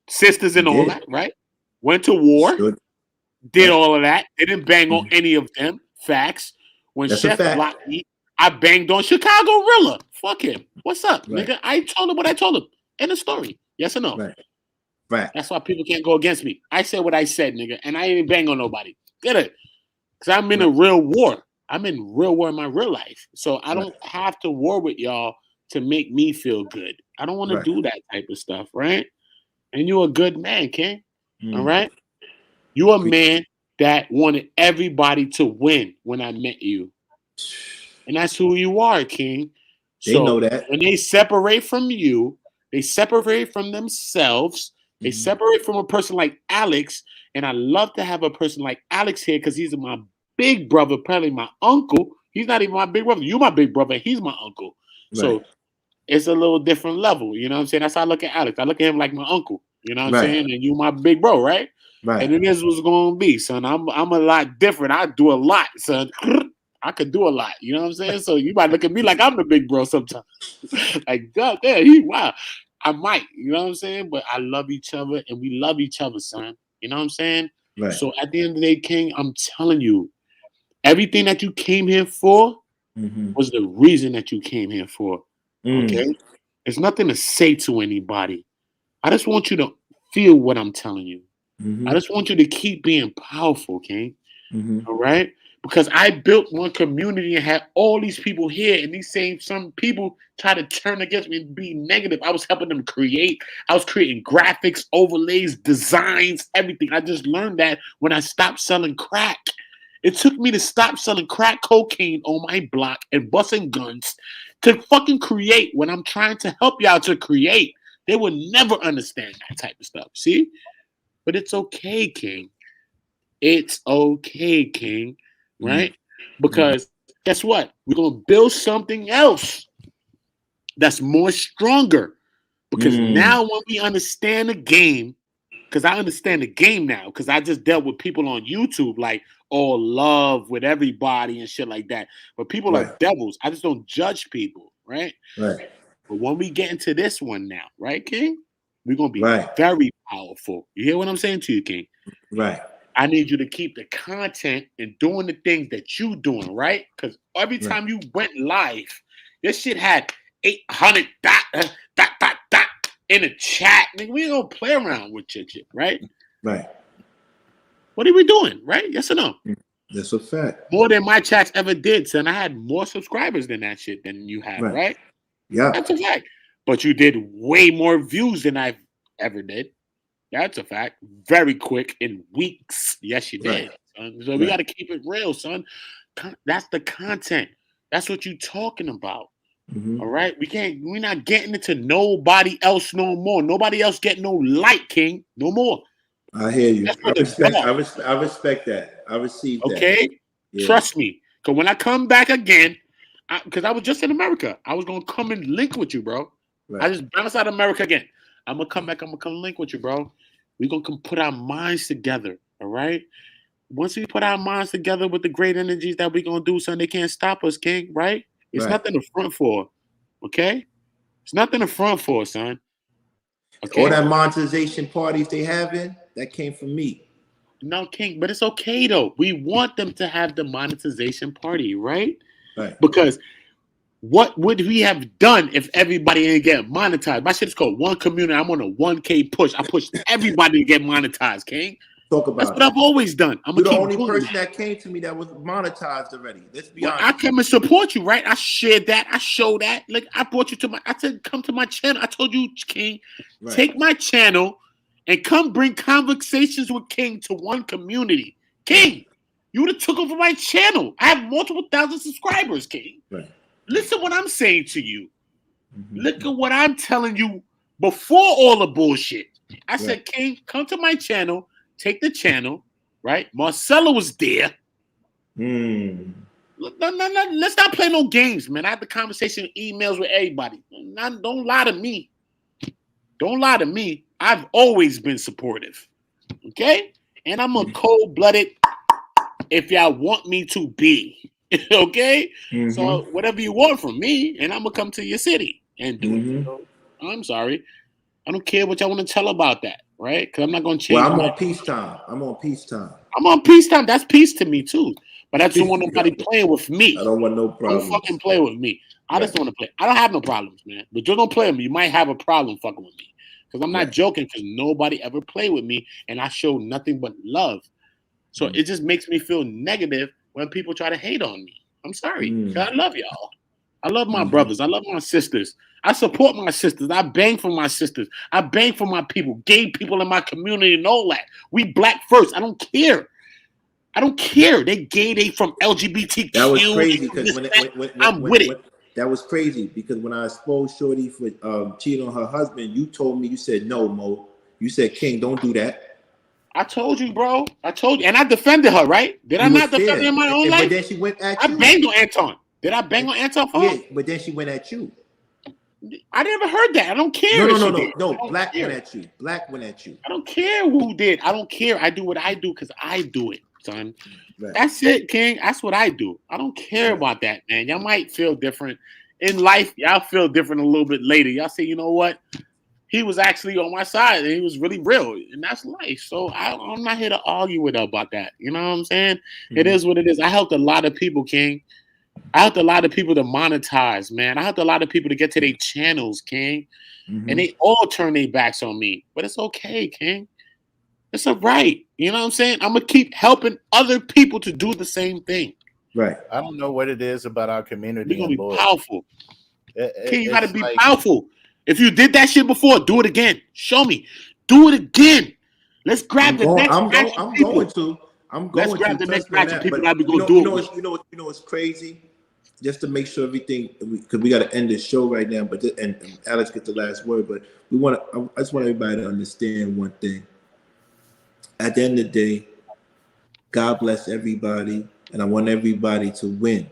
Sisters and You all did. that, right? Went to war. Stood- Did Right. all of that. Didn't bang on any of them. Facts. When That's a Chef fact. blocked me, I banged on Chicago Rilla. Fuck him. What's up, Right. nigga? I told him what I told him. End of story. Yes or no? Right. Right. That's why people can't go against me. I said what I said, nigga, and I ain't bang on nobody. Get it? Because I'm in a real war. I'm in real war in my real life. So I don't have to war with y'all to make me feel good. I don't want to do that type of stuff, right? And you're a good man, King. All right? You're a man that wanted everybody to win when I met you. And that's who you are, King. They know that. When they separate from you, they separate from themselves. They separate from a person like Alex. And I love to have a person like Alex here because he's my big brother, apparently my uncle. He's not even my big brother. You're my big brother. He's my uncle. So it's a little different level. You know what I'm saying? That's how I look at Alex. I look at him like my uncle. You know what I'm saying? And you my big bro, right? Right. And it is what's going to be, son. I'm a lot different. I do a lot, son. I could do a lot. You know what I'm saying? So you might look at me like I'm the big bro sometimes. Like, God damn, wow. I might. You know what I'm saying? But I love each other, and we love each other, son. You know what I'm saying? Right. So at the end of the day, King, I'm telling you, everything that you came here for was the reason that you came here for. Okay? There's nothing to say to anybody. I just want you to feel what I'm telling you. I just want you to keep being powerful, King. All right? because I built one community and had all these people here, and some people try to turn against me and be negative. I was helping them create. I was creating graphics, overlays, designs, everything. I just learned that when I stopped selling crack. It took me to stop selling crack cocaine on my block and busting guns to fucking create when I'm trying to help y'all to create. They would never understand that type of stuff. See? But it's okay, King. It's okay, King. Right? Because guess what? We're going to build something else that's more stronger. Because now when we understand the game, because I understand the game now, because I just dealt with people on YouTube like all love with everybody and shit like that. But people are devils. I just don't judge people, right? Right. But when we get into this one now, right, King? We're going to be very powerful. You hear what I'm saying to you, King? Right. I need you to keep the content and doing the things that you doing, right? Because every time you went live, this shit had 800 in the chat. Nigga, we don't play around with shit, right? Right. What are we doing, right? Yes or no? That's a fact. More than my chats ever did, son. I had more subscribers than that shit than you have, right? Yeah. That's a fact. But you did way more views than I've ever did. That's a fact. Very quick in weeks. Yes, you did. Son. So we got to keep it real, son. That's the content. That's what you talking about. All right. We're not getting into nobody else no more. Nobody else getting no light, King. No more. I hear you. I respect that. I receive that. Okay. Yeah. Trust me. Because when I come back again, because I was just in America, I was going to come and link with you, bro. I just bounced out of America again. I'm going to come back. I'm going to come link with you, bro. We're going to come put our minds together. All right. Once we put our minds together with the great energies that we're going to do, son, they can't stop us, King. Right? It's nothing to front for. Okay? It's nothing to front for, son. Okay? All that monetization parties they having, that came from me. No, King, but it's okay, though. We want them to have the monetization party, right? Right. Because what would we have done if everybody didn't get monetized? My shit is called One Community. I'm on a 1K push. I pushed everybody to get monetized, King. Talk about That's what I've always done. You're the only person that came to me that was monetized already. Let's be honest. I come and support you, right? I shared that. I showed that. Like I brought you to I said, come to my channel. I told you, King, take my channel and come bring conversations with King to One Community. King, you would have took over my channel. I have multiple thousand subscribers, King. Right. Listen what I'm saying to you. Look at what I'm telling you before all the bullshit. I said, King, come to my channel. Take the channel, right? Marcelo was there. No, let's not play no games, man. I had the conversation, emails with everybody. Don't lie to me. Don't lie to me. I've always been supportive, okay? And I'm a cold-blooded if y'all want me to be, okay? So whatever you want from me, and I'm going to come to your city and do it. So, I'm sorry. I don't care what y'all want to tell about that. Right? Because I'm not going to change. Well, I'm on peacetime. I'm on peacetime. That's peace to me, too. But I don't want nobody playing with me. I don't want no problems. Don't fucking play with me. I just want to play. I don't have no problems, man. But you don't play with me. You might have a problem fucking with me. Because I'm not joking, because nobody ever played with me, and I show nothing but love. So it just makes me feel negative when people try to hate on me. I'm sorry. I love y'all. I love my brothers. I love my sisters. I support my sisters. I bang for my sisters. I bang for my people, gay people in my community and all that. We black first. I don't care. I don't care. They gay. They from LGBTQ. That was crazy because I'm with it. That was crazy because when I exposed Shorty for cheating on her husband, you told me, you said, no, Mo. You said, King, don't do that. I told you, bro. I told you. And I defended her, right? Did I not defend her in my own life? But then she went at you. I banged on Anton. Did I bang on Anton for her? Yeah, but then she went at you. I never heard that. I don't care. No. Black went at you. Black went at you. I don't care who did. I don't care. I do what I do because I do it, son. Right. That's it, King. That's what I do. I don't care about that, man. Y'all might feel different in life. Y'all feel different a little bit later. Y'all say, you know what? He was actually on my side and he was really real, and that's life. So I'm not here to argue with her about that. You know what I'm saying? It is what it is. I helped a lot of people, King. I helped a lot of people to monetize, man. I helped a lot of people to get to their channels, King. And they all turn their backs on me. But it's okay, King. It's all right. You know what I'm saying? I'm gonna keep helping other people to do the same thing. Right. I don't know what it is about our community We're gonna and be boys. powerful. King, you gotta It's be like, powerful. If you did that shit before, do it again. Show me. Do it again. Let's grab the next batch of people. I'm Let's going grab to the next trust me on batch of that. people But that we you gonna do it know, with. you know what's crazy? Just to make sure everything, because we got to end this show right now. But and Alex gets the last word. But we want to. I just want everybody to understand one thing. At the end of the day, God bless everybody, and I want everybody to win.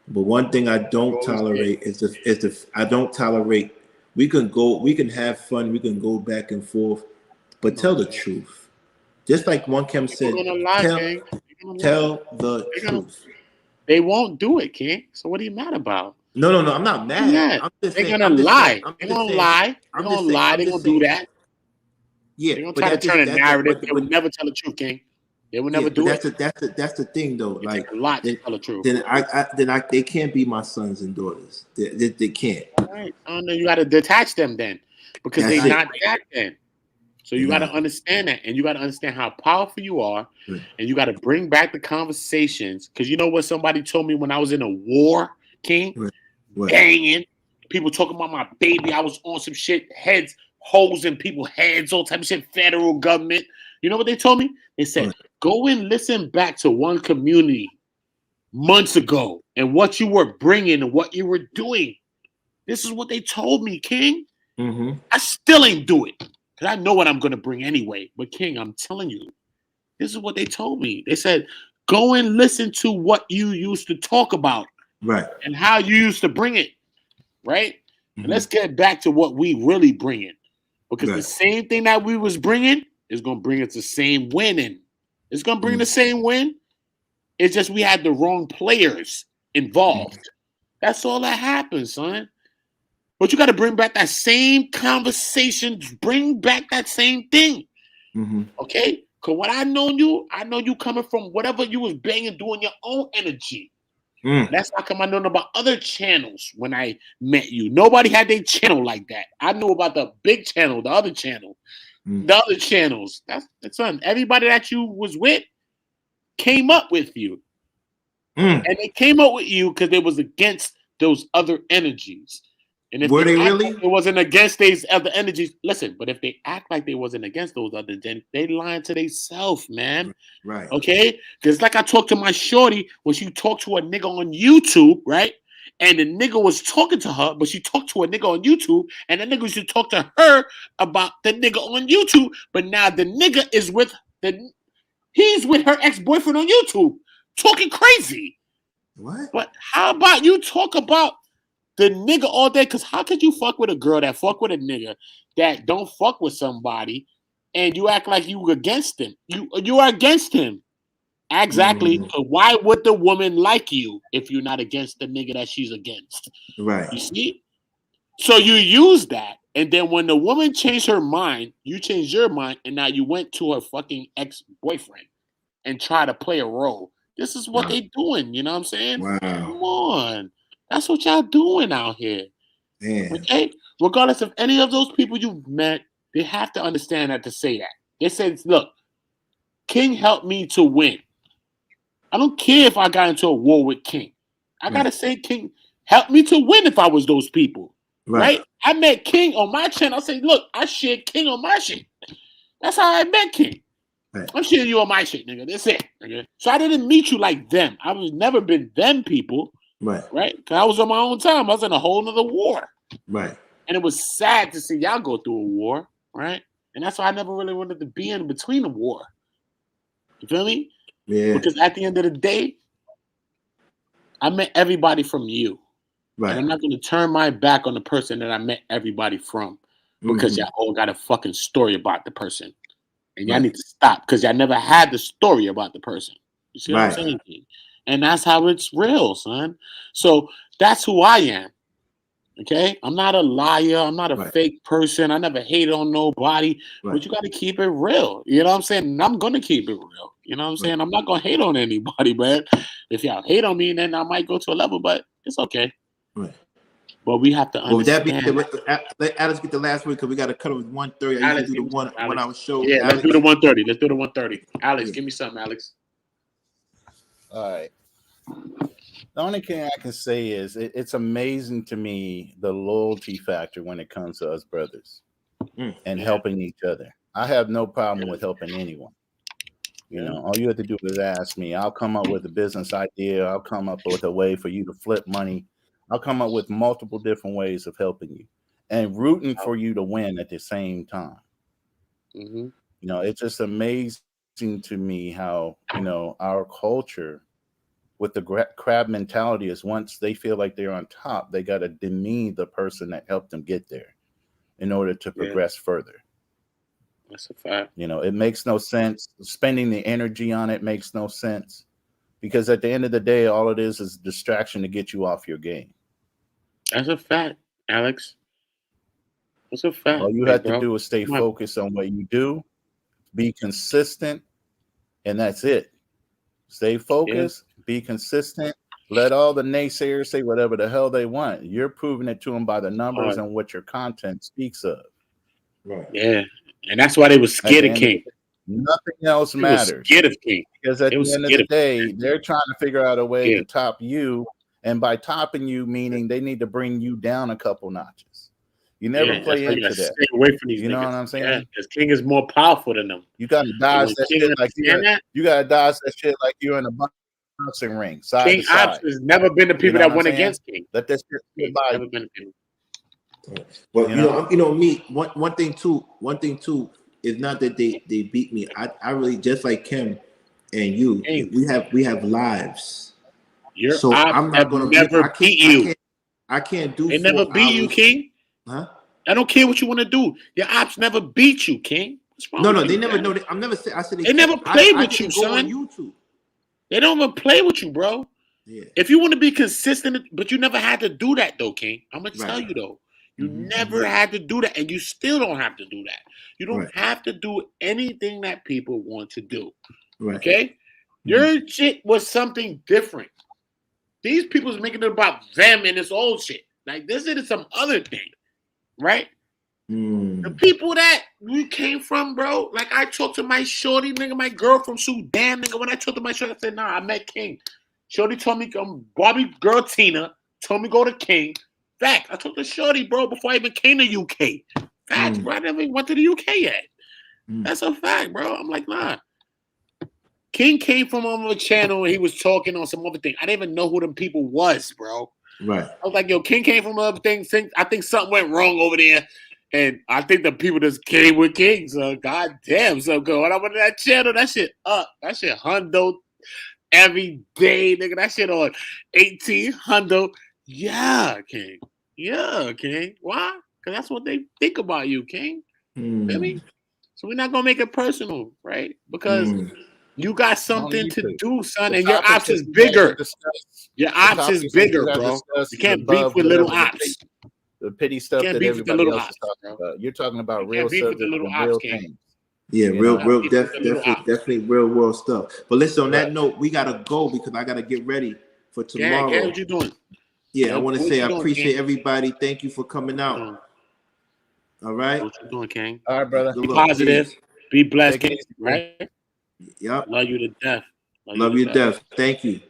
But one thing I don't tolerate is the I don't tolerate. We can have fun, we can go back and forth, but tell the truth. Just like one Kim said, People gonna lie, King. tell the truth. They won't do it, King. So what are you mad about? No, I'm not mad. Yeah. I'm just They're saying. gonna lie. They're gonna lie. They're gonna lie. They're gonna do that. Yeah, They're gonna but try to that's turn a just narrative. They will never tell the truth, King. They will never do it. That's the thing, though. It Like, takes a lot to tell the truth. Then they can't be my sons and daughters. They can't. All right. Oh no, you got to detach them then, because That's they're it. not that then. So you got to Right. understand that, and you got to understand how powerful you are, Right. and you got to bring back the conversations. Because you know what somebody told me when I was in a war, King, Right. banging, people talking about my baby. I was on some shit, heads, holes in people's heads, all type of shit. Federal government. You know what they told me? They said, go and listen back to one community months ago and what you were bringing and what you were doing. This is what they told me, King. Mm-hmm. I still ain't do it because I know what I'm going to bring anyway. But, King, I'm telling you, this is what they told me. They said, go and listen to what you used to talk about. Right. And how you used to bring it. Right? Mm-hmm. And let's get back to what we really bringing. Because the same thing that we was bringing is going to bring us the same winning. It's going to bring the same win. It's just we had the wrong players involved. That's all that happens, son. But you got to bring back that same conversation. Bring back that same thing. Mm-hmm. Okay? Because what I know you coming from whatever you was banging, doing your own energy. That's how come I know about other channels when I met you. Nobody had their channel like that. I knew about the big channel, the other channel, the other channels. That's son. Everybody that you was with came up with you. And they came up with you because they was against those other energies. And if were they really? Like it wasn't against these other energies. Listen, but if they act like they wasn't against those other, then they lying to themselves, man. Right. Okay? Because like I talked to my shorty when she talked to a nigga on YouTube, right? And the nigga was talking to her, but she talked to a nigga on YouTube, and the nigga used to talk to her about the nigga on YouTube. But now the nigga is with he's with her ex-boyfriend on YouTube, talking crazy. What? But how about you talk about the nigga all day? Because how could you fuck with a girl that fuck with a nigga that don't fuck with somebody and you act like you against him? You are against him. Exactly. So why would the woman like you if you're not against the nigga that she's against? Right. You see? So you use that. And then when the woman changed her mind, you changed your mind, and now you went to her fucking ex-boyfriend and try to play a role. This is what they doing, you know what I'm saying? Wow. Come on. That's what y'all doing out here. Man. Okay? Regardless of any of those people you've met, they have to understand that to say that. They said, look, King helped me to win. I don't care if I got into a war with King. I got to say King helped me to win if I was those people. Right? I met King on my channel. I say, look, I shared King on my shit. That's how I met King. Right. I'm sharing you on my shit, nigga. That's it. Nigga. So I didn't meet you like them. I was never been them people. Right? Because I was on my own time. I was in a whole nother war. Right. And it was sad to see y'all go through a war. Right? And that's why I never really wanted to be in between a war. You feel me? Yeah. Because at the end of the day, I met everybody from you. Right. And I'm not going to turn my back on the person that I met everybody from because y'all all got a fucking story about the person. And y'all need to stop because y'all never had the story about the person. You see what I'm saying? And that's how it's real, son. So that's who I am. Okay? I'm not a liar. I'm not a fake person. I never hated on nobody. But you got to keep it real. You know what I'm saying? And I'm going to keep it real. You know what I'm saying? I'm not going to hate on anybody, man. If y'all hate on me, then I might go to a level, but it's okay. Right. But we have to Well, with that understand. being said, let Alex get the last word because we got to cut it with 1:30. I Alex, usually do the give me something, 1 hour show. Yeah, Alex, let's do the 1:30. Let's do the 1:30. Alex, Yeah. give me something, Alex. All right. The only thing I can say is it's amazing to me the loyalty factor when it comes to us brothers and helping each other. I have no problem with helping anyone. You know, all you have to do is ask me. I'll come up with a business idea. I'll come up with a way for you to flip money. I'll come up with multiple different ways of helping you and rooting for you to win at the same time. Mm-hmm. You know, it's just amazing to me how, you know, our culture with the crab mentality is once they feel like they're on top, they got to demean the person that helped them get there in order to progress further. That's a fact. You know, it makes no sense. Spending the energy on it makes no sense because at the end of the day, all it is a distraction to get you off your game. That's a fact, Alex. That's a fact. All you have to do is stay focused on what you do, be consistent, and that's it. Stay focused, be consistent. Let all the naysayers say whatever the hell they want. You're proving it to them by the numbers and what your content speaks of. Right. Yeah. And that's why they were scared of King. Nothing else matters. Scared of King. Because at the end of the day, they're trying to figure out a way to top you. And by topping you, meaning they need to bring you down a couple notches. You never play into that. Stay away from these you know what I'm saying? Because King is more powerful than them. You got to dodge that shit like you got to dodge that shit like you're in a boxing ring. Side King to side. Ops has never been the people that went against King. Let that shit get by. Never been the people. But you know me. One thing too is not that they beat me. I really just like Kim and you. We have lives. So I'm not going to never beat you. I can't do. They never beat you, King. Huh? I don't care what you want to do. Your ops never beat you, King. What's wrong No, with they you, never. man? No, I'm never. I said they never played with you, son. On YouTube. They don't even play with you, bro. Yeah. If you want to be consistent, but you never had to do that, though, King. I'm gonna tell you though, you never had to do that, and you still don't have to do that. You don't have to do anything that people want to do. Right. Okay. Your shit was something different. These people's making it about them and this old shit. Like this is some other thing, right? The people that we came from, bro. Like I talked to my shorty, nigga, my girl from Sudan, nigga. When I talked to my shorty, I said, "Nah, I met King." Shorty told me, Barbie girl Tina told me go to King. Fact, I took the shorty, bro, before I even came to UK. Fact, bro, I never even went to the UK yet. That's a fact, bro. I'm like, nah. King came from on a channel and he was talking on some other thing. I didn't even know who them people was, bro. Right. I was like, yo, King came from other things. I think something went wrong over there. And I think the people just came with King. So, goddamn, so good. When I went to that channel, that shit up. That shit hundo every day, nigga. That shit on 18 hundo. Yeah, King. Yeah, King. Why? Because that's what they think about you, King. Feel me? So we're not going to make it personal, right? Because you got something to do, son, and your ops is bigger. Your ops is bigger, bro. You can't beef with little ops. The petty stuff that everybody else is talking about. You're talking about real subjects and real things. Yeah, definitely real world stuff. But listen, on that note, we gotta go because I gotta get ready for tomorrow. Yeah, what you doing? Yeah, I want to say I appreciate everybody. Thank you for coming out. All right. What you doing, King? All right, brother. Be positive. Be blessed, King. Right? Yep. Love you to death. Love you to death. Thank you.